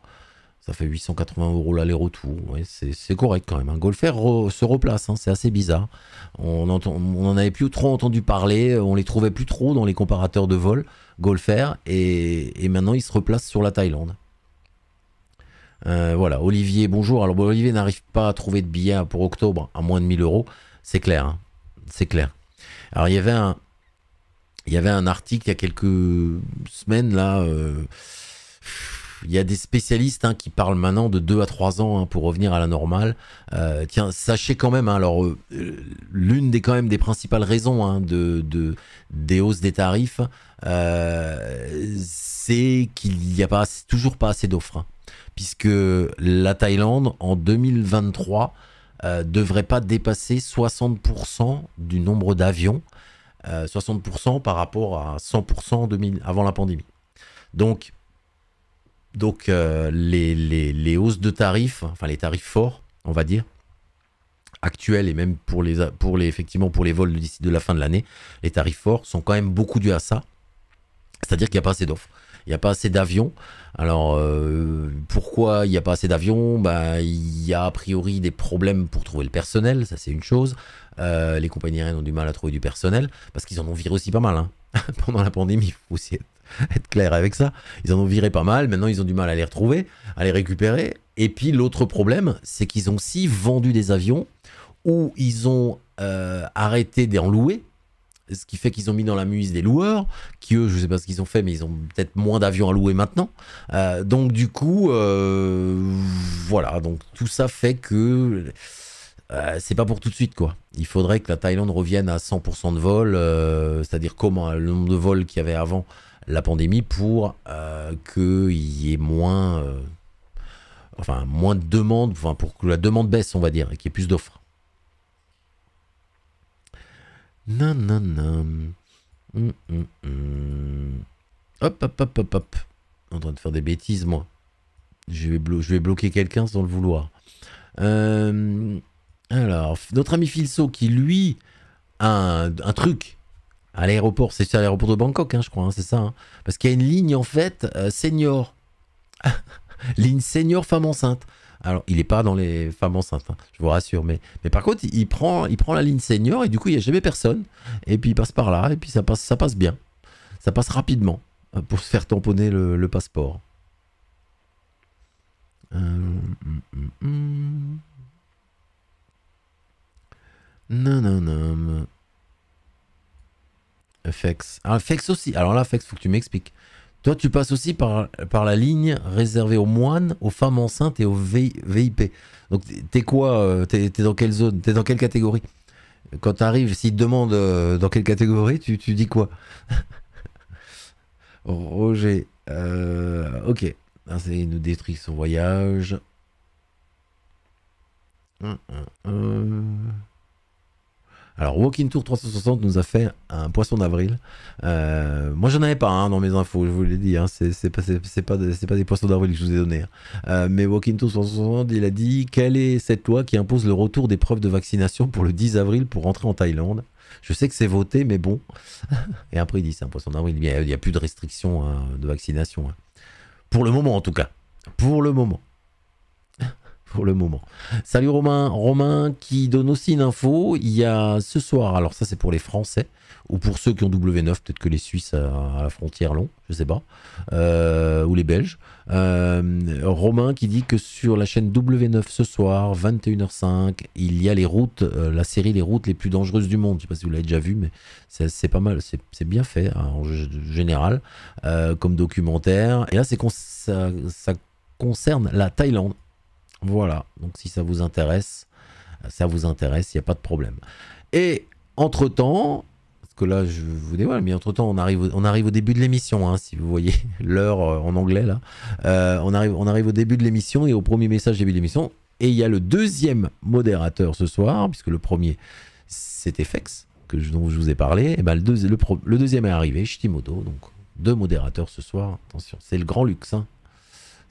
Speaker 1: Ça fait 880 € l'aller-retour. Ouais, c'est correct quand même. Golfer se replace, hein, c'est assez bizarre. On en avait plus trop entendu parler, on les trouvait plus trop dans les comparateurs de vol, Golfer, et maintenant ils se replacent sur la Thaïlande. Voilà, Olivier, bonjour. Alors, bon, Olivier n'arrive pas à trouver de billets pour octobre à moins de 1000 €. C'est clair, hein, c'est clair. Alors, il y avait un article il y a quelques semaines, là. Il y a des spécialistes, hein, qui parlent maintenant de 2 à 3 ans, hein, pour revenir à la normale. Tiens, sachez quand même, hein, alors, l'une des, quand même, des principales raisons, hein, des hausses des tarifs, c'est qu'il n'y a toujours pas assez d'offres, hein, puisque la Thaïlande, en 2023, devrait pas dépasser 60% du nombre d'avions, 60% par rapport à 100% avant la pandémie. Donc les hausses de tarifs, enfin les tarifs forts, on va dire, actuels, et même effectivement pour les vols d'ici de la fin de l'année, les tarifs forts sont quand même beaucoup dus à ça. C'est-à-dire qu'il n'y a pas assez d'offres. Il n'y a pas assez d'avions. Alors, pourquoi il n'y a pas assez d'avions? Il y a a priori des problèmes pour trouver le personnel, ça c'est une chose. Les compagnies aériennes ont du mal à trouver du personnel, parce qu'ils en ont viré aussi pas mal, hein. Pendant la pandémie, il faut aussi être clair avec ça. Ils en ont viré pas mal, maintenant ils ont du mal à les retrouver, à les récupérer. Et puis l'autre problème, c'est qu'ils ont aussi vendu des avions, ou ils ont arrêté d'en louer, ce qui fait qu'ils ont mis dans la muse des loueurs, qui eux, je sais pas ce qu'ils ont fait, mais ils ont peut-être moins d'avions à louer maintenant. Donc du coup, voilà, donc tout ça fait que c'est pas pour tout de suite, quoi. Il faudrait que la Thaïlande revienne à 100% de vol, c'est-à-dire comment le nombre de vols qu'il y avait avant la pandémie, pour qu'il y ait moins, moins de demandes, pour que la demande baisse, on va dire, et qu'il y ait plus d'offres. Non, non, non. Hop, hop, hop, hop, hop. En train de faire des bêtises, moi. Je vais bloquer quelqu'un sans le vouloir. Alors, notre ami Filso, qui lui a un truc à l'aéroport, c'est à l'aéroport de Bangkok, hein, je crois, hein, c'est ça. Hein, parce qu'il y a une ligne, en fait, senior. Ligne senior femme enceinte. Alors, il n'est pas dans les femmes enceintes, hein, je vous rassure. Mais par contre, il prend la ligne senior, et du coup, il n'y a jamais personne. Et puis, il passe par là, et puis ça passe bien. Ça passe rapidement, pour se faire tamponner le passeport. Non, non, non. FX. Ah, FX aussi. Alors là, FX, faut que tu m'expliques. Toi, tu passes aussi par la ligne réservée aux moines, aux femmes enceintes et aux VIP. Donc, t'es quoi? T'es dans quelle zone? T'es dans quelle catégorie? Quand t'arrives, s'ils te demandent dans quelle catégorie, tu dis quoi? Roger. Ok. Ah, c'est une détruit son voyage. Alors, Walking Tour 360 nous a fait un poisson d'avril. Moi, j'en avais pas, hein, dans mes infos, je vous l'ai dit. Hein, c'est pas des poissons d'avril que je vous ai donnés. Hein. Mais Walking Tour 360, il a dit: quelle est cette loi qui impose le retour des preuves de vaccination pour le 10 avril pour rentrer en Thaïlande? Je sais que c'est voté, mais bon. Et après, il dit: c'est un poisson d'avril. Il n'y a plus de restrictions, hein, de vaccination. Hein. Pour le moment, en tout cas. Pour le moment. Pour le moment. Salut Romain. Romain qui donne aussi une info. Il y a ce soir, alors ça c'est pour les Français, ou pour ceux qui ont W9, peut-être que les Suisses à la frontière l'ont, je sais pas, ou les Belges. Romain qui dit que sur la chaîne W9 ce soir, 21h05, il y a les routes, la série Les routes les plus dangereuses du monde. Je sais pas si vous l'avez déjà vu, mais c'est pas mal, c'est bien fait, hein, en général, comme documentaire. Et là, ça concerne la Thaïlande. Voilà, donc si ça vous intéresse, il n'y a pas de problème. Et entre-temps, parce que là, je vous dévoile, mais entre-temps, on arrive au début de l'émission, hein, si vous voyez l'heure en anglais, là. On arrive au début de l'émission et au premier message début de l'émission. Et il y a le deuxième modérateur ce soir, puisque le premier, c'était FX, dont je vous ai parlé. Et ben, le deuxième est arrivé, Shitimoto, donc 2 modérateurs ce soir. Attention, c'est le grand luxe, hein.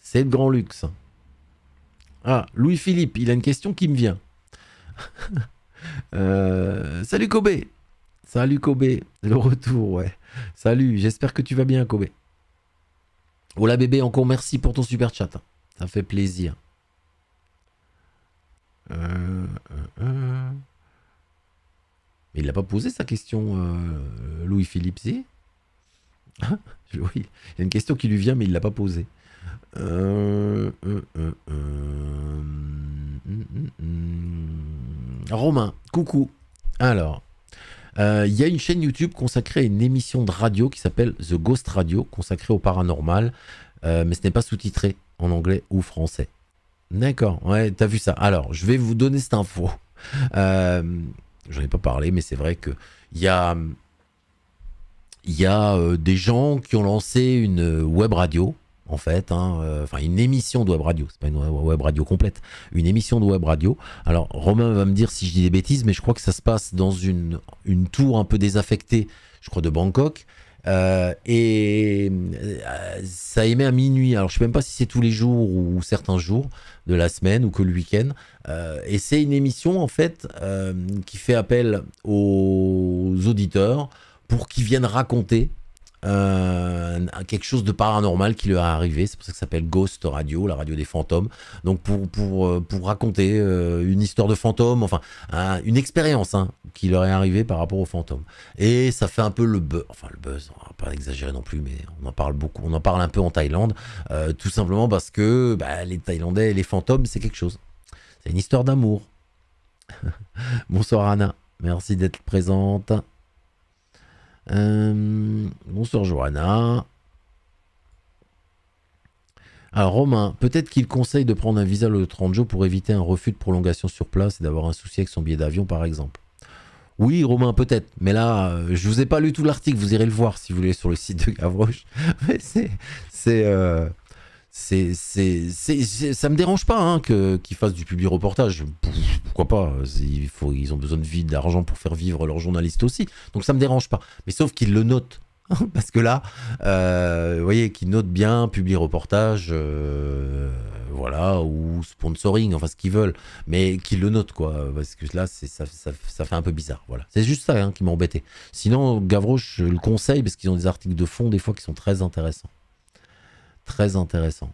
Speaker 1: C'est le grand luxe. Ah, Louis-Philippe, il a une question qui me vient. Salut Kobe. Salut Kobe, le retour, ouais. Salut, j'espère que tu vas bien Kobe. Hola bébé, encore merci pour ton super chat. Ça fait plaisir. Mais il l'a pas posé sa question, Louis-Philippe, si. Oui, il y a une question qui lui vient, mais il l'a pas posée. Romain, coucou. Alors, il y a une chaîne YouTube consacrée à une émission de radio qui s'appelle The Ghost Radio, consacrée au paranormal, mais ce n'est pas sous-titré en anglais ou français. D'accord, ouais, t'as vu ça. Alors, je vais vous donner cette info. J'en ai pas parlé, mais c'est vrai que il y a des gens qui ont lancé une web radio, en fait, enfin une émission de web radio, c'est pas une web radio complète, une émission de web radio. Alors Romain va me dire si je dis des bêtises, mais je crois que ça se passe dans une tour un peu désaffectée, je crois de Bangkok, et ça émet à minuit. Alors je sais même pas si c'est tous les jours ou certains jours de la semaine ou que le week-end. Et c'est une émission en fait qui fait appel aux auditeurs pour qu'ils viennent raconter quelque chose de paranormal qui leur est arrivé. C'est pour ça que ça s'appelle Ghost Radio, la radio des fantômes. Donc pour raconter une histoire de fantôme, enfin une expérience qui leur est arrivée par rapport aux fantômes. Et ça fait un peu le buzz, on va pas exagérer non plus, mais on en parle beaucoup, on en parle un peu en Thaïlande, tout simplement parce que les Thaïlandais et les fantômes, c'est quelque chose. C'est une histoire d'amour. Bonsoir Anna, merci d'être présente. Bonsoir Johanna. Alors Romain, peut-être qu'il conseille de prendre un visa le 30 jours pour éviter un refus de prolongation sur place et d'avoir un souci avec son billet d'avion par exemple. Oui Romain, peut-être, mais là je vous ai pas lu tout l'article, vous irez le voir si vous voulez sur le site de Gavroche. Mais ça me dérange pas qu'ils fassent du public reportage. Pourquoi pas, ils ont besoin de vie, d'argent pour faire vivre leurs journalistes aussi. Donc ça me dérange pas. Mais sauf qu'ils le notent. Parce que là, vous voyez, qu'ils notent bien public reportage, voilà, ou sponsoring, enfin ce qu'ils veulent. Mais qu'ils le notent, quoi. Parce que là, ça fait un peu bizarre. Voilà. C'est juste ça qui m'a embêté. Sinon, Gavroche, je le conseille parce qu'ils ont des articles de fond, des fois, qui sont très intéressants. Très intéressant.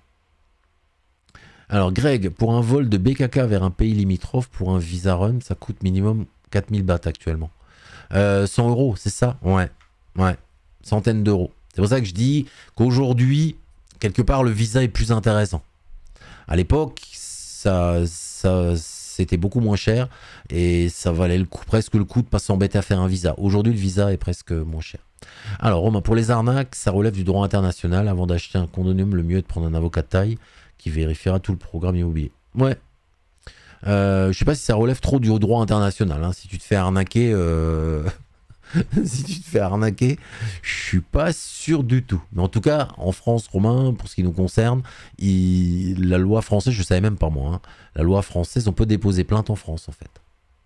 Speaker 1: Alors Greg, pour un vol de BKK vers un pays limitrophe, pour un visa run, ça coûte minimum 4000 bahts actuellement. 100 €, c'est ça? Ouais, centaines d'euros. C'est pour ça que je dis qu'aujourd'hui, quelque part, le visa est plus intéressant. À l'époque, c'était beaucoup moins cher et ça valait presque le coup de ne pas s'embêter à faire un visa. Aujourd'hui, le visa est presque moins cher. Alors Romain, pour les arnaques, ça relève du droit international. Avant d'acheter un condominium, le mieux est de prendre un avocat de taille qui vérifiera tout le programme immobilier. Ouais. Je sais pas si ça relève trop du droit international. Si tu te fais arnaquer, je suis pas sûr du tout. Mais en tout cas, en France, Romain, pour ce qui nous concerne, la loi française, je savais même pas moi. La loi française, on peut déposer plainte en France en fait.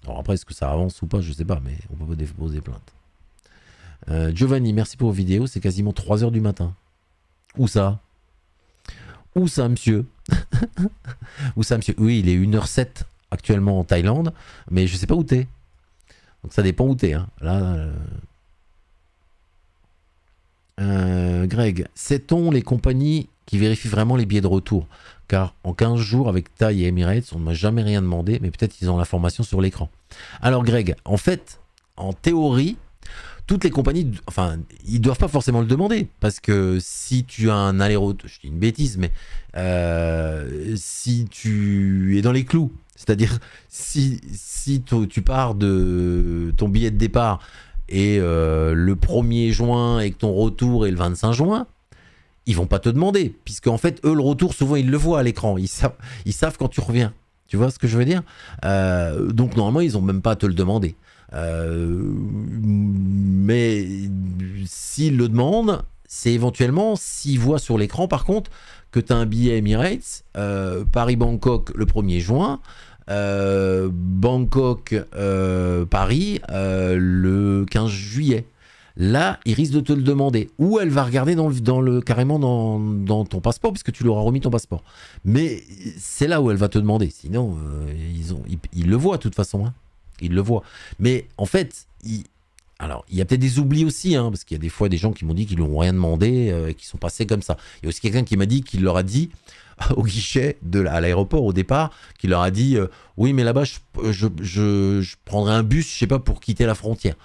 Speaker 1: Alors après, est-ce que ça avance ou pas, je sais pas, mais on peut déposer plainte. Giovanni, merci pour vos vidéos, c'est quasiment 3 h du matin. Où ça? Où ça, monsieur? Où ça, monsieur? Oui, il est 1h07 actuellement en Thaïlande, mais je sais pas où t'es. Donc ça dépend où t'es. Là, Greg, sait-on les compagnies qui vérifient vraiment les billets de retour? Car en 15 jours avec Thai et Emirates, on ne m'a jamais rien demandé, mais peut-être qu'ils ont l'information sur l'écran. Alors Greg, en fait, en théorie, toutes les compagnies, enfin, ils doivent pas forcément le demander, parce que si tu as un aller-retour, je dis une bêtise, mais si tu es dans les clous, c'est-à-dire si tu pars de ton billet de départ et le 1er juin et que ton retour est le 25 juin, ils vont pas te demander, puisque en fait, eux, le retour, souvent, ils le voient à l'écran, ils savent quand tu reviens. Tu vois ce que je veux dire? Donc normalement, ils ont même pas à te le demander. Mais s'ils le demandent, c'est éventuellement s'ils voient sur l'écran par contre que tu as un billet Emirates, Paris-Bangkok le 1er juin, Bangkok-Paris le 15 juillet. Là, ils risquent de te le demander. Ou elle va regarder carrément dans ton passeport, puisque tu leur as remis ton passeport. Mais c'est là où elle va te demander. Sinon, ils le voient de toute façon. Ils le voient. Mais en fait, Alors, il y a peut-être des oublis aussi, hein, parce qu'il y a des fois des gens qui m'ont dit qu'ils n'ont rien demandé, et qui sont passés comme ça. Il y a aussi quelqu'un qui m'a dit qu'il leur a dit, au guichet à l'aéroport au départ, qui leur a dit oui, mais là-bas, je prendrai un bus, je sais pas, pour quitter la frontière.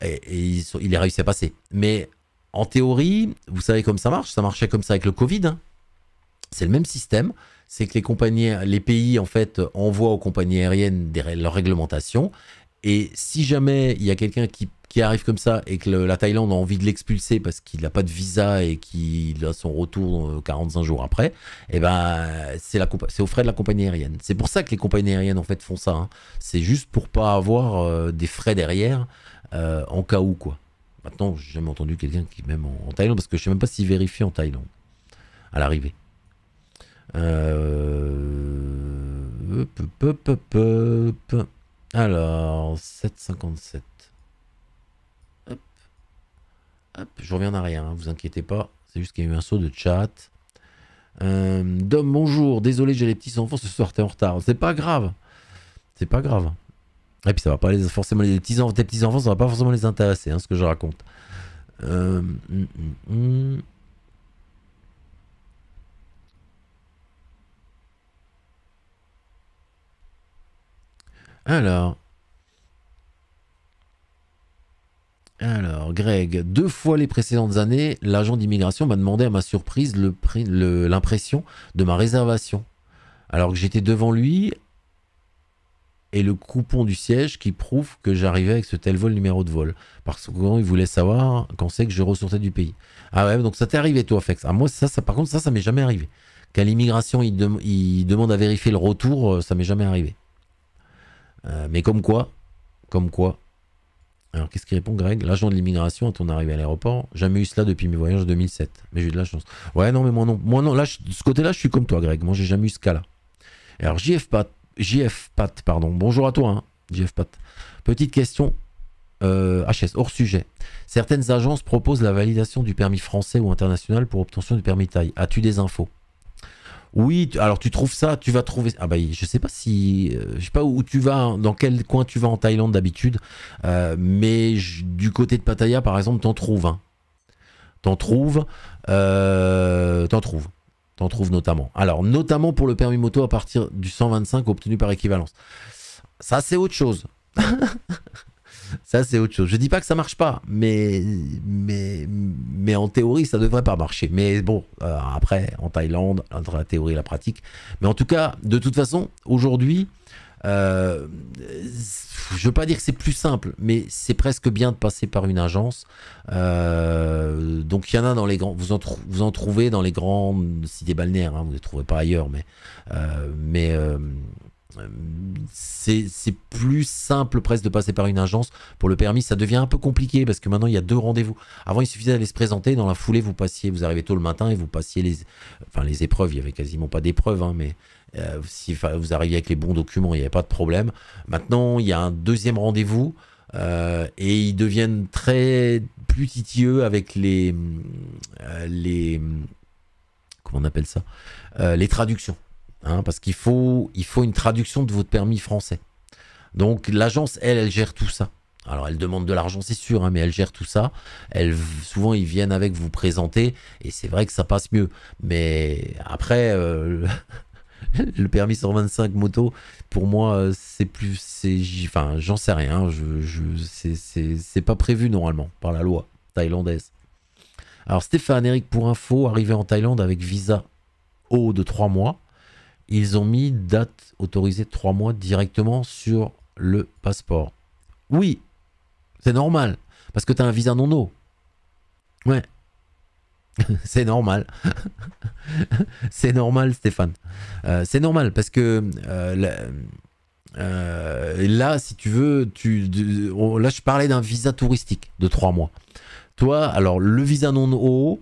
Speaker 1: Et il est réussi à passer. Mais en théorie, vous savez comme ça marchait comme ça avec le Covid. Hein. C'est le même système, c'est que les pays en fait envoient aux compagnies aériennes leurs réglementations. Et si jamais il y a quelqu'un qui arrive comme ça et que la Thaïlande a envie de l'expulser parce qu'il n'a pas de visa et qu'il a son retour 45 jours après, eh ben, c'est aux frais de la compagnie aérienne. C'est pour ça que les compagnies aériennes en fait font ça. Hein. C'est juste pour pas avoir des frais derrière en cas où quoi. Maintenant, j'ai jamais entendu quelqu'un qui même en Thaïlande parce que je sais même pas s'ils vérifient en Thaïlande à l'arrivée. Alors, 7,57. Hop. Hop, je reviens en arrière, hein, vous inquiétez pas. C'est juste qu'il y a eu un saut de chat. Dom, bonjour. Désolé, j'ai les petits enfants ce soir, t'es en retard. C'est pas grave. C'est pas grave. Et puis ça va pas forcément tes petits enfants, ça va pas forcément les intéresser, hein, ce que je raconte. Alors, Greg, 2 fois les précédentes années, l'agent d'immigration m'a demandé à ma surprise l'impression de ma réservation. Alors que j'étais devant lui et le coupon du siège qui prouve que j'arrivais avec ce tel vol numéro de vol. Parce que il voulait savoir quand c'est que je ressortais du pays. Ah ouais, donc ça t'est arrivé toi, Fex. Ah, moi, par contre, ça m'est jamais arrivé. Qu'à l'immigration, il demande à vérifier le retour, ça m'est jamais arrivé. Mais comme quoi. Alors, qu'est-ce qu'il répond, Greg? L'agent de l'immigration, à ton arrivée à l'aéroport, jamais eu cela depuis mes voyages de 2007. Mais j'ai eu de la chance. Ouais, non, mais moi non. Moi non, là, de ce côté-là, je suis comme toi, Greg. Moi, j'ai jamais eu ce cas-là. Alors, JF Pat, pardon. Bonjour à toi, hein, JF Pat. Petite question, HS, hors sujet. Certaines agences proposent la validation du permis français ou international pour obtention du permis Thaï. As-tu des infos? Oui, alors tu trouves ça, tu vas trouver. Ah bah je sais pas si, je sais pas où tu vas, dans quel coin tu vas en Thaïlande d'habitude, mais du côté de Pattaya par exemple, t'en trouves. Hein. T'en trouves notamment. Alors notamment pour le permis moto à partir du 125 obtenu par équivalence. Ça c'est autre chose. Ça, c'est autre chose. Je dis pas que ça marche pas, mais en théorie, ça devrait pas marcher. Mais bon, après, en Thaïlande, entre la théorie et la pratique. Mais en tout cas, de toute façon, aujourd'hui, je veux pas dire que c'est plus simple, mais c'est presque bien de passer par une agence. Donc, il y en a dans les grands. Vous en trouvez dans les grandes cités balnéaires. Hein, vous ne les trouvez pas ailleurs, mais c'est plus simple presque de passer par une agence. Pour le permis, ça devient un peu compliqué parce que maintenant il y a 2 rendez-vous. Avant, il suffisait d'aller se présenter, dans la foulée vous arrivez tôt le matin et vous passiez les épreuves. Il n'y avait quasiment pas d'épreuves, hein, mais si vous arriviez avec les bons documents, il n'y avait pas de problème. Maintenant, il y a un 2e rendez-vous et ils deviennent plus titilleux avec les comment on appelle ça, les traductions. Hein, parce qu'il faut une traduction de votre permis français. Donc l'agence, elle gère tout ça. Alors elle demande de l'argent, c'est sûr, hein, mais elle gère tout ça. Souvent, ils viennent avec vous présenter, et c'est vrai que ça passe mieux. Mais après, le permis 125 moto, pour moi, enfin, j'en sais rien. C'est pas prévu normalement par la loi thaïlandaise. Alors Stéphane, Eric, pour info, arrivé en Thaïlande avec visa haut de 3 mois. Ils ont mis date autorisée de 3 mois directement sur le passeport. Oui, c'est normal, parce que tu as un visa non eau. Ouais, c'est normal. C'est normal, Stéphane. C'est normal, parce que là, si tu veux, là, je parlais d'un visa touristique de 3 mois. Toi, alors, le visa non eau,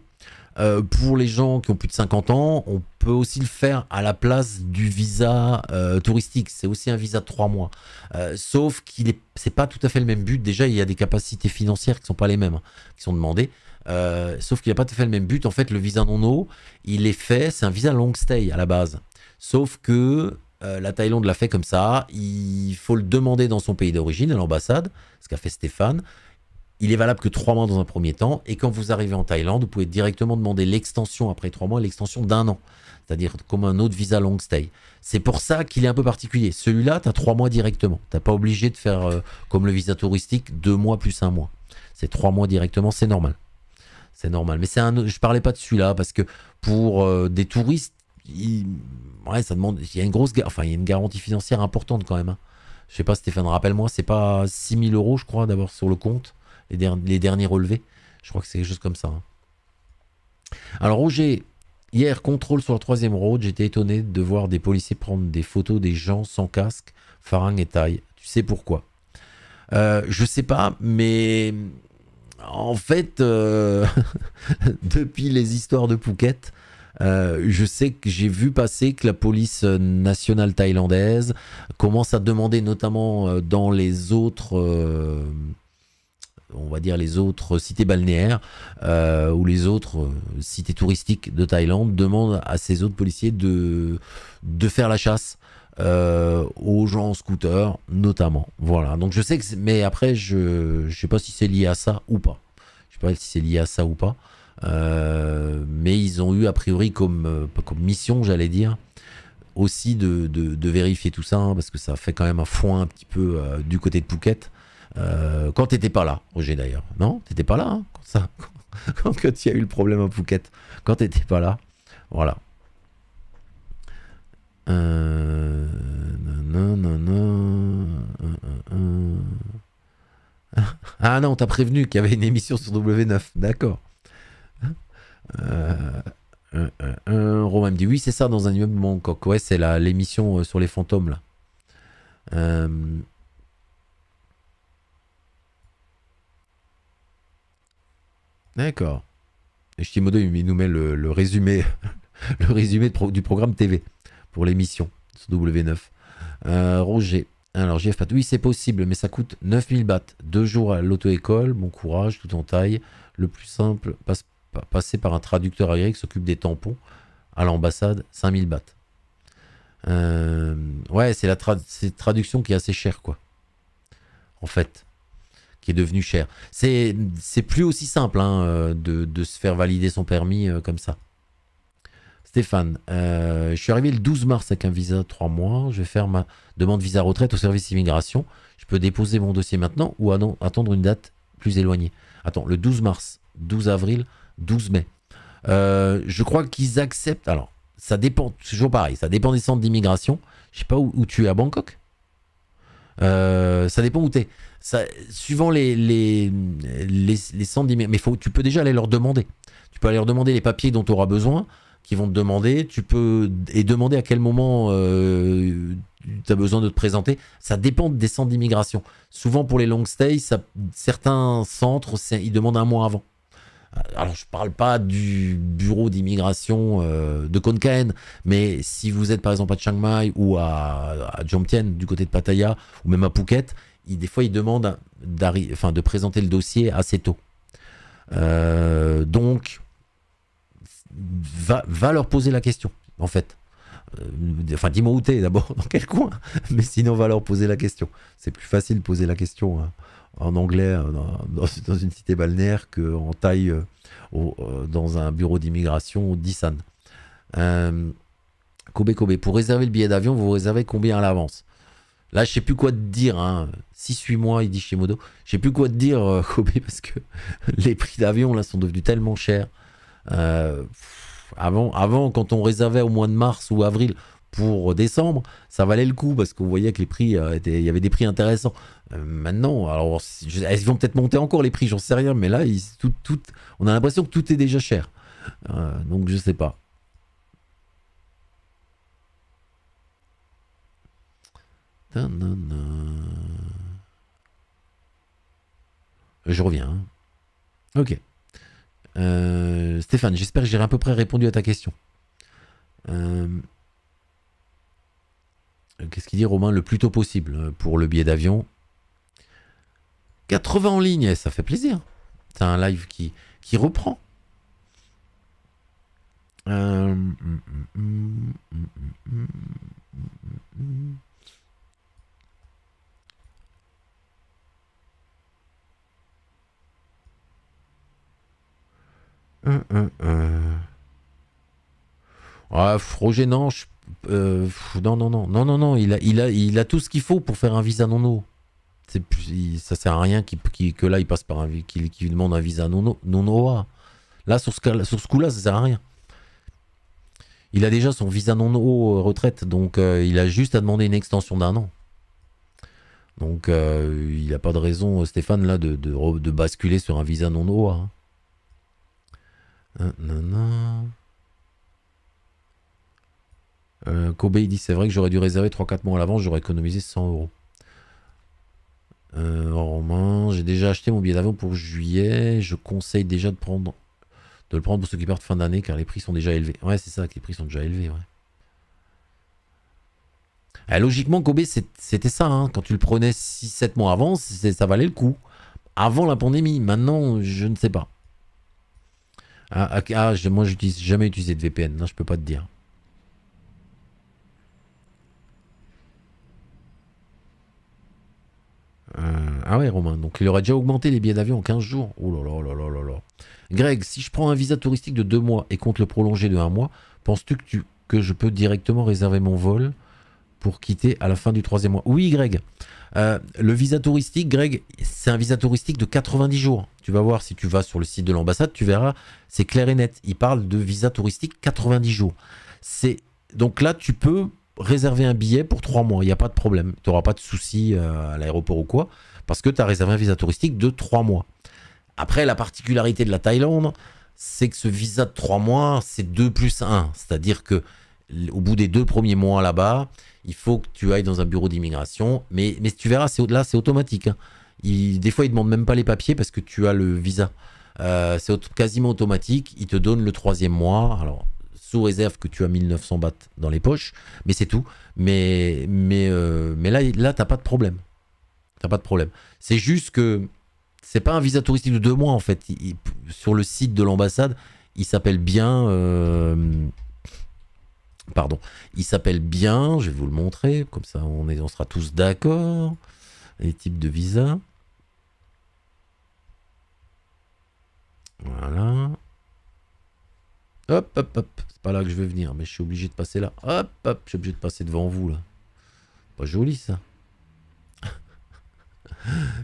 Speaker 1: pour les gens qui ont plus de 50 ans, on peut aussi le faire à la place du visa touristique. C'est aussi un visa de 3 mois. Sauf c'est pas tout à fait le même but. Déjà, il y a des capacités financières qui sont pas les mêmes, hein, qui sont demandées. Sauf qu'il n'a pas tout à fait le même but. En fait, le visa non eau, c'est un visa long stay à la base. Sauf que la Thaïlande l'a fait comme ça. Il faut le demander dans son pays d'origine, à l'ambassade, ce qu'a fait Stéphane. il est valable que 3 mois dans un premier temps, et quand vous arrivez en Thaïlande, vous pouvez directement demander l'extension après 3 mois, l'extension d'1 an, c'est-à-dire comme un autre visa long stay. C'est pour ça qu'il est un peu particulier. Celui-là, tu as 3 mois directement. Tu n'as pas obligé de faire comme le visa touristique, 2 mois plus 1 mois. C'est 3 mois directement, c'est normal. C'est normal. Mais je parlais pas de celui-là parce que pour des touristes, ouais, ça demande, il y a une garantie financière importante quand même, hein. Je sais pas, Stéphane, rappelle-moi, c'est pas 6 000 euros, je crois, d'avoir sur le compte, les derniers relevés. Je crois que c'est quelque chose comme ça, hein. Alors, Roger, hier, contrôle sur le 3e road, j'étais étonné de voir des policiers prendre des photos des gens sans casque, faringue et taille. Tu sais pourquoi? Je sais pas, mais en fait, depuis les histoires de Phuket, je sais que j'ai vu passer que la police nationale thaïlandaise commence à demander, notamment dans les autres, on va dire les autres cités balnéaires ou les autres cités touristiques de Thaïlande, demandent à ces autres policiers de faire la chasse aux gens en scooter, notamment. Voilà. Donc je sais que, mais après je sais pas si c'est lié à ça ou pas. Je sais pas si c'est lié à ça ou pas. Mais ils ont eu a priori comme mission, j'allais dire, aussi de vérifier tout ça, hein, parce que ça fait quand même un foin un petit peu du côté de Phuket. Quand t'étais pas là, Roger d'ailleurs, non? T'étais pas là, hein, quand il y a eu le problème à Phuket, quand t'étais pas là, voilà. Non, non, non. Ah non, t'as prévenu qu'il y avait une émission sur W9, d'accord. Romain me dit oui, c'est ça, dans un immeuble Bangkok. Ouais, c'est l'émission sur les fantômes là. D'accord. Et Shimodo, il nous met le résumé, le résumé du programme TV pour l'émission sur W9. Roger. Alors, JF Pat, oui, c'est possible, mais ça coûte 9000 bahts. 2 jours à l'auto-école, bon courage, tout en taille. Le plus simple, passer par un traducteur agréé qui s'occupe des tampons. À l'ambassade, 5000 bahts. Ouais, c'est c'est traduction qui est assez chère, quoi. En fait, qui est devenue chère. C'est plus aussi simple hein, de se faire valider son permis comme ça. Stéphane, je suis arrivé le 12 mars avec un visa de 3 mois. Je vais faire ma demande visa retraite au service immigration. Je peux déposer mon dossier maintenant ou attendre une date plus éloignée. Attends, le 12 mars, 12 avril, 12 mai. Je crois qu'ils acceptent. Alors, ça dépend, toujours pareil, ça dépend des centres d'immigration. Je sais pas où tu es à Bangkok. Ça dépend où tu es. Suivant les centres d'immigration. Mais tu peux déjà aller leur demander. Tu peux aller leur demander les papiers dont tu auras besoin, qui vont te demander. Tu peux demander à quel moment tu as besoin de te présenter. Ça dépend des centres d'immigration. Souvent pour les long stays, certains centres, ils demandent un mois avant. Alors, je parle pas du bureau d'immigration de Khon Kaen, mais si vous êtes par exemple à Chiang Mai ou à Jomtien, du côté de Pattaya, ou même à Phuket, des fois ils demandent de présenter le dossier assez tôt. Donc, va leur poser la question, en fait. Enfin, dis-moi où t'es d'abord, dans quel coin, mais sinon, va leur poser la question. C'est plus facile de poser la question en anglais dans une cité balnéaire qu'en Thaï dans un bureau d'immigration d'Isan. Kobe, pour réserver le billet d'avion, vous réservez combien à l'avance? Là, je sais plus quoi te dire. Hein. 6-8 mois, il dit chez Modo. Je sais plus quoi te dire, Kobe, parce que les prix d'avion là sont devenus tellement chers. Avant, quand on réservait au mois de mars ou avril pour décembre, ça valait le coup parce qu'on voyait que les prix il y avait des prix intéressants. Maintenant, alors ils vont peut-être monter encore les prix, j'en sais rien, mais là, on a l'impression que tout est déjà cher. Donc je sais pas. Je reviens. Hein. Ok. Stéphane, j'espère que j'ai à peu près répondu à ta question. Qu'est-ce qu'il dit, Romain? Le plus tôt possible pour le billet d'avion. 80 en ligne, ça fait plaisir. C'est un live qui reprend. Ah, Roger, non, non, non, non, non, non, non, il a tout ce qu'il faut pour faire un visa non eau. Ça sert à rien que là il passe par qu'il demande un visa non OA. Là sur ce coup-là, ça sert à rien. Il a déjà son visa non eau retraite, donc il a juste à demander une extension d'1 an. Donc il n'a pas de raison, Stéphane, là, de basculer sur un visa non OA. Non, non. Kobe il dit c'est vrai que j'aurais dû réserver 3-4 mois à l'avance, j'aurais économisé 100 €. Romain, j'ai déjà acheté mon billet d'avion pour juillet. Je conseille déjà de le prendre pour ceux qui partent fin d'année car les prix sont déjà élevés. Ouais, c'est ça, que les prix sont déjà élevés. Ouais. Logiquement, Kobe, c'était ça. Hein. Quand tu le prenais 6-7 mois avant, ça valait le coup. Avant la pandémie. Maintenant, je ne sais pas. Moi, j'utilise jamais utilisé de VPN. Non, je peux pas te dire. Ah ouais, Romain. Donc, il aurait déjà augmenté les billets d'avion en 15 jours. Oh là là là là là là. Greg, si je prends un visa touristique de 2 mois et compte le prolonger de 1 mois, penses-tu que je peux directement réserver mon vol pour quitter à la fin du 3e mois? Oui, Greg. Le visa touristique, Greg, c'est un visa touristique de 90 jours. Tu vas voir, si tu vas sur le site de l'ambassade, tu verras, c'est clair et net. Il parle de visa touristique 90 jours. Donc là, tu peux réserver un billet pour 3 mois. Il n'y a pas de problème. Tu n'auras pas de soucis à l'aéroport ou quoi, parce que tu as réservé un visa touristique de 3 mois. Après, la particularité de la Thaïlande, c'est que ce visa de 3 mois, c'est 2 plus 1. C'est-à-dire que au bout des 2 premiers mois là-bas, il faut que tu ailles dans un bureau d'immigration. Mais tu verras, là, c'est automatique. Hein. Des fois, ils ne demandent même pas les papiers parce que tu as le visa. C'est quasiment automatique. Ils te donnent le 3e mois. Alors, sous réserve que tu as 1900 bahts dans les poches. Mais c'est tout. Mais là, t'as pas de problème. T'as pas de problème. C'est juste que c'est pas un visa touristique de 2 mois, en fait. Sur le site de l'ambassade, il s'appelle bien... Pardon, il s'appelle bien, je vais vous le montrer, comme ça on sera tous d'accord. Les types de visa. Voilà. Hop, hop, hop. C'est pas là que je vais venir, mais je suis obligé de passer là. Hop, hop, je suis obligé de passer devant vous là. Pas joli ça.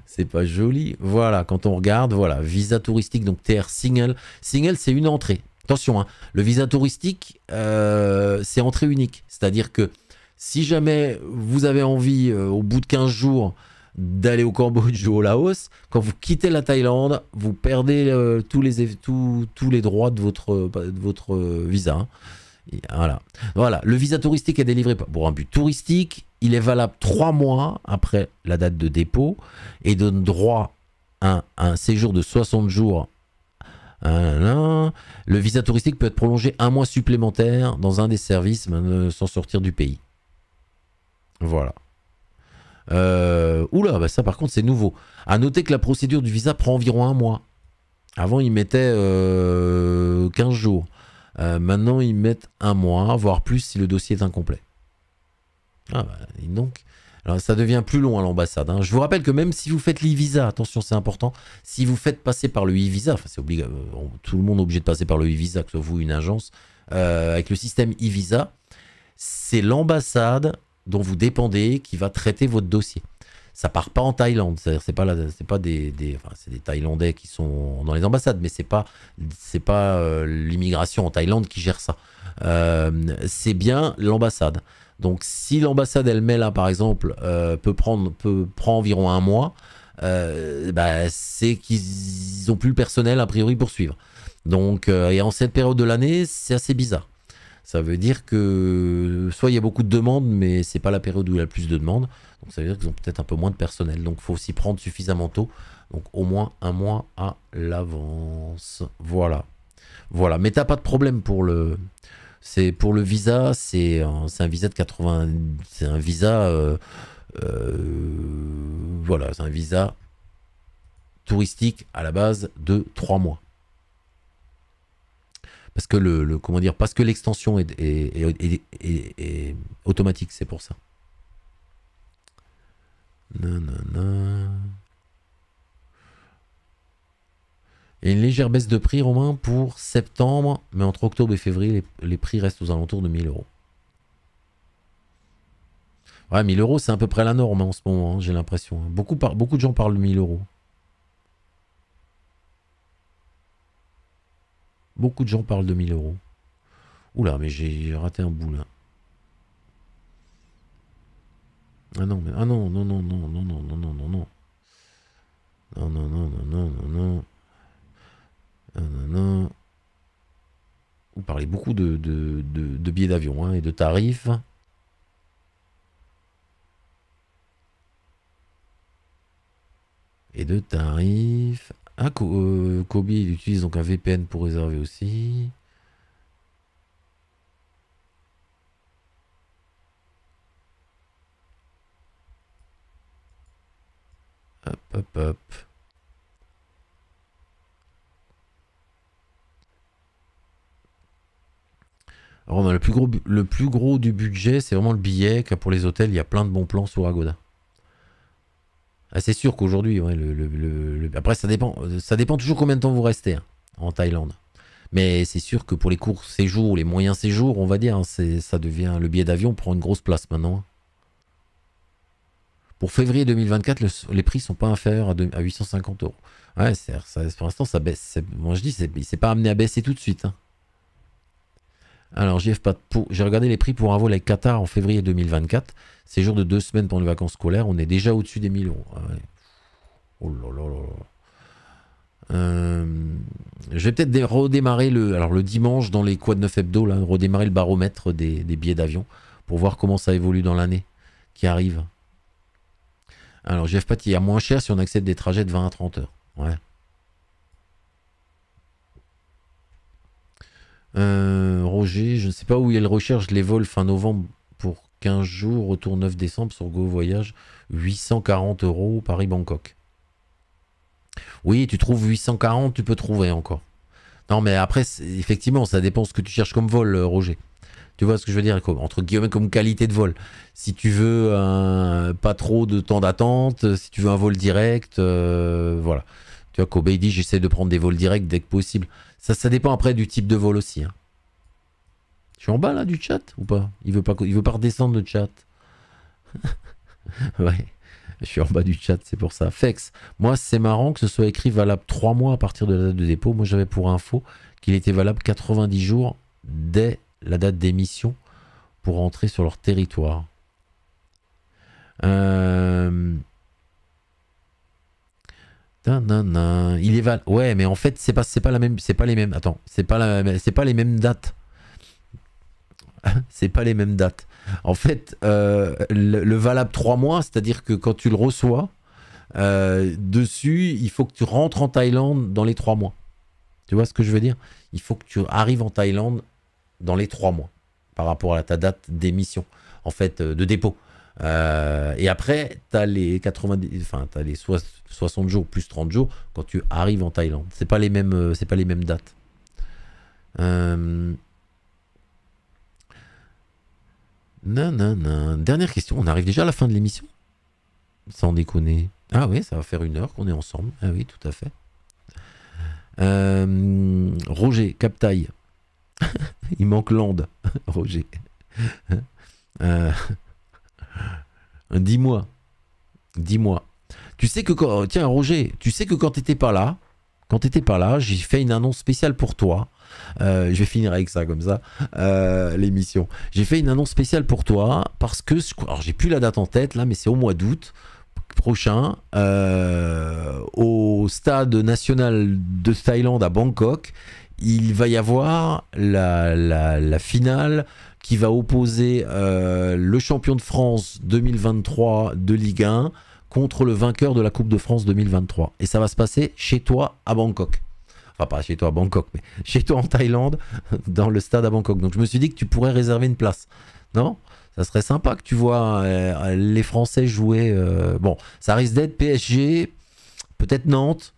Speaker 1: C'est pas joli. Voilà, quand on regarde, voilà, visa touristique, donc TR single. Single, c'est une entrée. Attention, hein, le visa touristique, c'est entrée unique. C'est-à-dire que si jamais vous avez envie, au bout de 15 jours, d'aller au Cambodge ou au Laos, quand vous quittez la Thaïlande, vous perdez tous les droits de votre visa. Hein. Voilà, le visa touristique est délivré pour un but touristique. Il est valable 3 mois après la date de dépôt et donne droit à un séjour de 60 jours. Le visa touristique peut être prolongé 1 mois supplémentaire dans un des services sans sortir du pays. Voilà. Oula, bah ça par contre c'est nouveau. À noter que la procédure du visa prend environ 1 mois. Avant ils mettaient 15 jours. Maintenant ils mettent 1 mois, voire plus si le dossier est incomplet. Ah bah donc. Alors ça devient plus long à l'ambassade. Hein. Je vous rappelle que même si vous faites l'e-visa, attention c'est important, si vous faites passer par le e-visa, enfin c'est obligatoire, tout le monde est obligé de passer par le e-visa, que ce soit vous une agence, avec le système e-visa, c'est l'ambassade dont vous dépendez qui va traiter votre dossier. Ça part pas en Thaïlande, c'est-à-dire c'est pas c'est des Thaïlandais qui sont dans les ambassades, mais c'est pas l'immigration en Thaïlande qui gère ça. C'est bien l'ambassade. Donc si l'ambassade elle met là par exemple prend environ 1 mois, c'est qu'ils ont plus le personnel a priori pour suivre. Donc et en cette période de l'année c'est assez bizarre. Ça veut dire que soit il y a beaucoup de demandes mais c'est pas la période où il y a le plus de demandes. Donc ça veut dire qu'ils ont peut-être un peu moins de personnel. Donc il faut aussi prendre suffisamment tôt. Donc au moins 1 mois à l'avance. Voilà. Mais t'as pas de problème pour le visa, c'est un visa de 80, c'est un visa, voilà, c'est un visa touristique à la base de 3 mois. Parce que comment dire, parce que l'extension est automatique, c'est pour ça. Non. Il y a une légère baisse de prix, Romain, pour septembre, mais entre octobre et février, les prix restent aux alentours de 1000 euros. Ouais, 1000 euros, c'est à peu près la norme en ce moment, hein, j'ai l'impression. Beaucoup de gens parlent de 1000 euros. Beaucoup de gens parlent de 1000 euros. Oula, mais j'ai raté un bout là. Ah non, mais ah non, non, non, non, non, non, non, non, non, non. Non, non, non, non, non, non, non. Non, non, non. Vous parlez beaucoup de billets d'avion hein, et de tarifs. Et de tarifs. Ah, Kobe, il utilise donc un VPN pour réserver aussi. Hop, hop, hop. Alors, on a le plus gros du budget, c'est vraiment le billet, car pour les hôtels, il y a plein de bons plans sur Agoda. Ah, c'est sûr qu'aujourd'hui, ouais, après ça dépend toujours combien de temps vous restez hein, en Thaïlande. Mais c'est sûr que pour les courts séjours, les moyens séjours, on va dire, hein, ça devient le billet d'avion prend une grosse place maintenant. Pour février 2024, les prix sont pas inférieurs à 850 euros. Ouais, pour l'instant, ça baisse. Moi, je dis, c'est pas amené à baisser tout de suite. Hein. Alors, j'ai regardé les prix pour un vol avec Qatar en février 2024. Séjour de 2 semaines pendant les vacances scolaires. On est déjà au-dessus des 1000 euros. Ah ouais. Oh là là là là. Je vais peut-être redémarrer le dimanche dans les Quad 9 Hebdo, là, redémarrer le baromètre des billets d'avion pour voir comment ça évolue dans l'année qui arrive. Alors, Jeff Pat, il y a moins cher si on accepte des trajets de 20 à 30 heures. Ouais. Roger, je ne sais pas où il recherche les vols fin novembre pour 15 jours, retour 9 décembre sur Go Voyage, 840 euros Paris-Bangkok. Oui, tu trouves 840, tu peux trouver encore. Non, mais après, effectivement, ça dépend ce que tu cherches comme vol, Roger. Tu vois ce que je veux dire, entre guillemets, comme qualité de vol. Si tu veux pas trop de temps d'attente, si tu veux un vol direct, voilà. Tu vois, Kobe dit, j'essaie de prendre des vols directs dès que possible. Ça dépend après du type de vol aussi. Hein. Je suis en bas là du chat ou pas? Il veut pas redescendre le chat. Ouais, je suis en bas du chat, c'est pour ça. Fex, moi c'est marrant que ce soit écrit valable 3 mois à partir de la date de dépôt. Moi j'avais pour info qu'il était valable 90 jours dès la date d'émission pour entrer sur leur territoire. Il est ouais, mais en fait c'est pas la même, c'est pas les mêmes. Attends, c'est pas les mêmes dates. C'est pas les mêmes dates. En fait, le valable 3 mois, c'est-à-dire que quand tu le reçois, dessus, il faut que tu rentres en Thaïlande dans les 3 mois. Tu vois ce que je veux dire? Il faut que tu arrives en Thaïlande dans les 3 mois par rapport à ta date d'émission, en fait, de dépôt. Et après, tu as les 90, enfin, tu as les 60 jours plus 30 jours quand tu arrives en Thaïlande. C'est pas les mêmes dates. Non. Dernière question. On arrive déjà à la fin de l'émission? Sans déconner. Ah oui, ça va faire 1 heure qu'on est ensemble. Ah oui, tout à fait. Roger, Captail. Il manque Land. Roger. Dis-moi. Tu sais que quand... Tiens, Roger, tu sais que quand t'étais pas là, j'ai fait une annonce spéciale pour toi. Je vais finir avec ça comme ça, l'émission. J'ai fait une annonce spéciale pour toi parce que, alors j'ai plus la date en tête là, mais c'est au mois d'août prochain au stade national de Thaïlande à Bangkok. Il va y avoir la finale qui va opposer le champion de France 2023 de Ligue 1 contre le vainqueur de la Coupe de France 2023. Et ça va se passer chez toi à Bangkok. Enfin, pas chez toi à Bangkok, mais chez toi en Thaïlande, dans le stade à Bangkok. Donc je me suis dit que tu pourrais réserver une place. Non? Ça serait sympa que tu vois les Français jouer. Bon, ça risque d'être PSG, peut-être Nantes,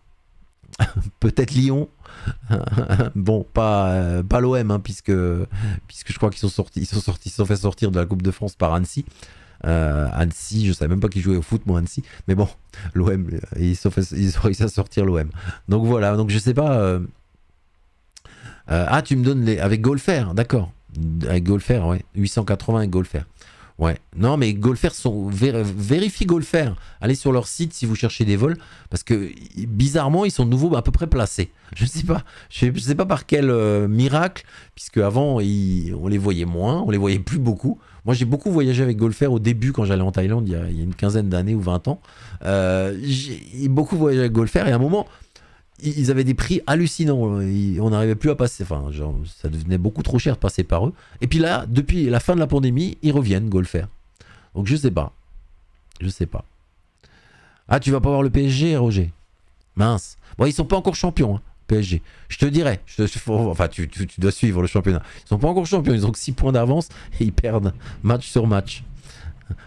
Speaker 1: peut-être Lyon. Bon, pas l'OM, hein, puisque je crois qu'ils sont fait sortir de la Coupe de France par Annecy. Annecy, je savais même pas qu'ils jouaient au foot, moi, Annecy. Mais bon, l'OM, ils ont réussi à sortir l'OM. Donc voilà, donc je sais pas. Ah, tu me donnes les. Avec Golfer, d'accord. Avec Golfer, ouais. 880 avec Golfer. Ouais. Non, mais Golfer sont. Vérifie Golfer. Allez sur leur site si vous cherchez des vols. Parce que bizarrement, ils sont de nouveau à peu près placés. Je sais pas. Je sais pas par quel miracle. Puisque avant, on les voyait moins. On les voyait plus beaucoup. Moi, j'ai beaucoup voyagé avec Golfer au début quand j'allais en Thaïlande, il y a une quinzaine d'années ou 20 ans. J'ai beaucoup voyagé avec Golfer et à un moment, ils avaient des prix hallucinants. On n'arrivait plus à passer. Enfin, genre, ça devenait beaucoup trop cher de passer par eux. Et puis là, depuis la fin de la pandémie, ils reviennent, Golfer. Donc je sais pas. Je sais pas. Ah, tu vas pas voir le PSG, Roger? Mince. Bon, ils sont pas encore champions, hein, PSG. Je te dirais. Enfin, tu dois suivre le championnat. Ils sont pas encore champions. Ils ont que 6 points d'avance et ils perdent match sur match.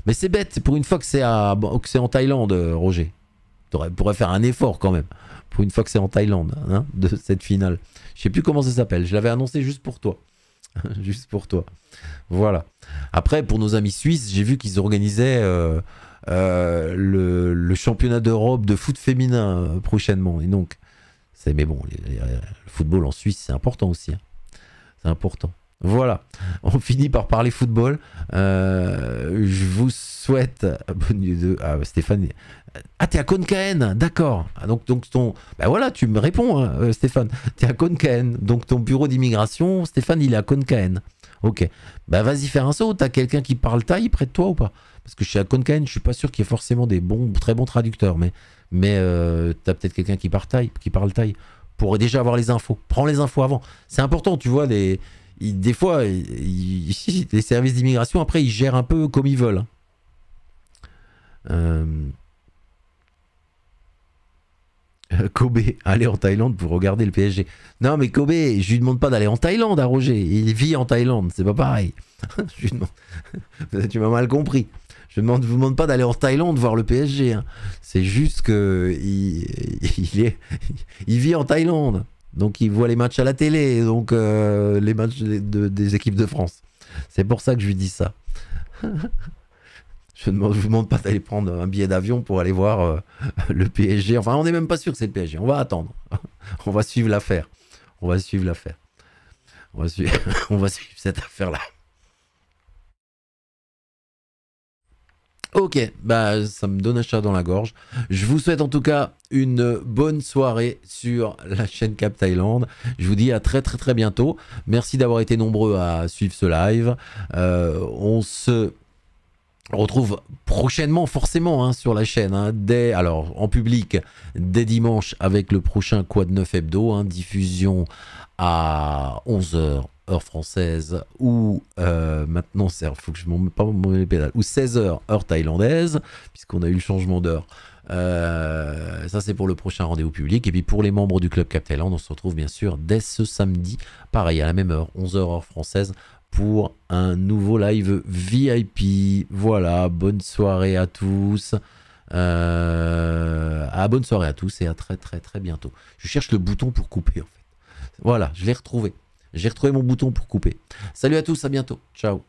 Speaker 1: Mais c'est bête. Pour une fois que c'est en Thaïlande, Roger. Tu pourrais faire un effort quand même. Pour une fois que c'est en Thaïlande, hein, de cette finale. Je sais plus comment ça s'appelle. Je l'avais annoncé juste pour toi. Juste pour toi. Voilà. Après, pour nos amis suisses, j'ai vu qu'ils organisaient le championnat d'Europe de foot féminin prochainement. Et donc, mais bon, le football en Suisse, c'est important aussi. Hein. C'est important. Voilà, on finit par parler football. Je vous souhaite... Stéphane... Ah, t'es à Konkaen, d'accord. Ah, donc ton... Ben voilà, tu me réponds, hein, Stéphane. T'es à Konkaen. Donc ton bureau d'immigration, Stéphane, il est à Konkaen. Ok. Ben vas-y faire un saut. T'as quelqu'un qui parle thaï près de toi ou pas? Parce que je suis à Konkaen, je suis pas sûr qu'il y ait forcément des très bons traducteurs. Mais t'as peut-être quelqu'un qui parle thaï. Pour déjà avoir les infos. Prends les infos avant. C'est important, tu vois, des fois, les services d'immigration, après, ils gèrent un peu comme ils veulent. Kobe, aller en Thaïlande pour regarder le PSG. Non, mais Kobe, je lui demande pas d'aller en Thaïlande à Roger. Il vit en Thaïlande, c'est pas pareil. Je lui demande... Tu m'as mal compris. Je ne vous demande pas d'aller en Thaïlande voir le PSG. Hein. C'est juste que il vit en Thaïlande. Donc il voit les matchs à la télé, donc les matchs des équipes de France. C'est pour ça que je lui dis ça. Je ne vous demande pas d'aller prendre un billet d'avion pour aller voir le PSG. Enfin, on n'est même pas sûr que c'est le PSG. On va attendre. On va suivre l'affaire. On va suivre l'affaire. On va suivre cette affaire-là. Ok, bah ça me donne un chat dans la gorge. Je vous souhaite en tout cas une bonne soirée sur la chaîne Cap Thaïlande. Je vous dis à très très très bientôt. Merci d'avoir été nombreux à suivre ce live. On se retrouve prochainement forcément hein, sur la chaîne, hein, alors en public dès dimanche avec le prochain Quad 9 Hebdo, hein, diffusion à 11h heure française ou maintenant il faut que je ne mette pas les pédales, ou 16h heure thaïlandaise puisqu'on a eu le changement d'heure. Ça c'est pour le prochain rendez-vous public et puis pour les membres du club Cap Thaïlande on se retrouve bien sûr dès ce samedi pareil à la même heure 11h heure française pour un nouveau live VIP. Voilà, bonne soirée à tous. Bonne soirée à tous et à très très très bientôt. Je cherche le bouton pour couper en fait. Voilà, je l'ai retrouvé. J'ai retrouvé mon bouton pour couper. Salut à tous, à bientôt. Ciao.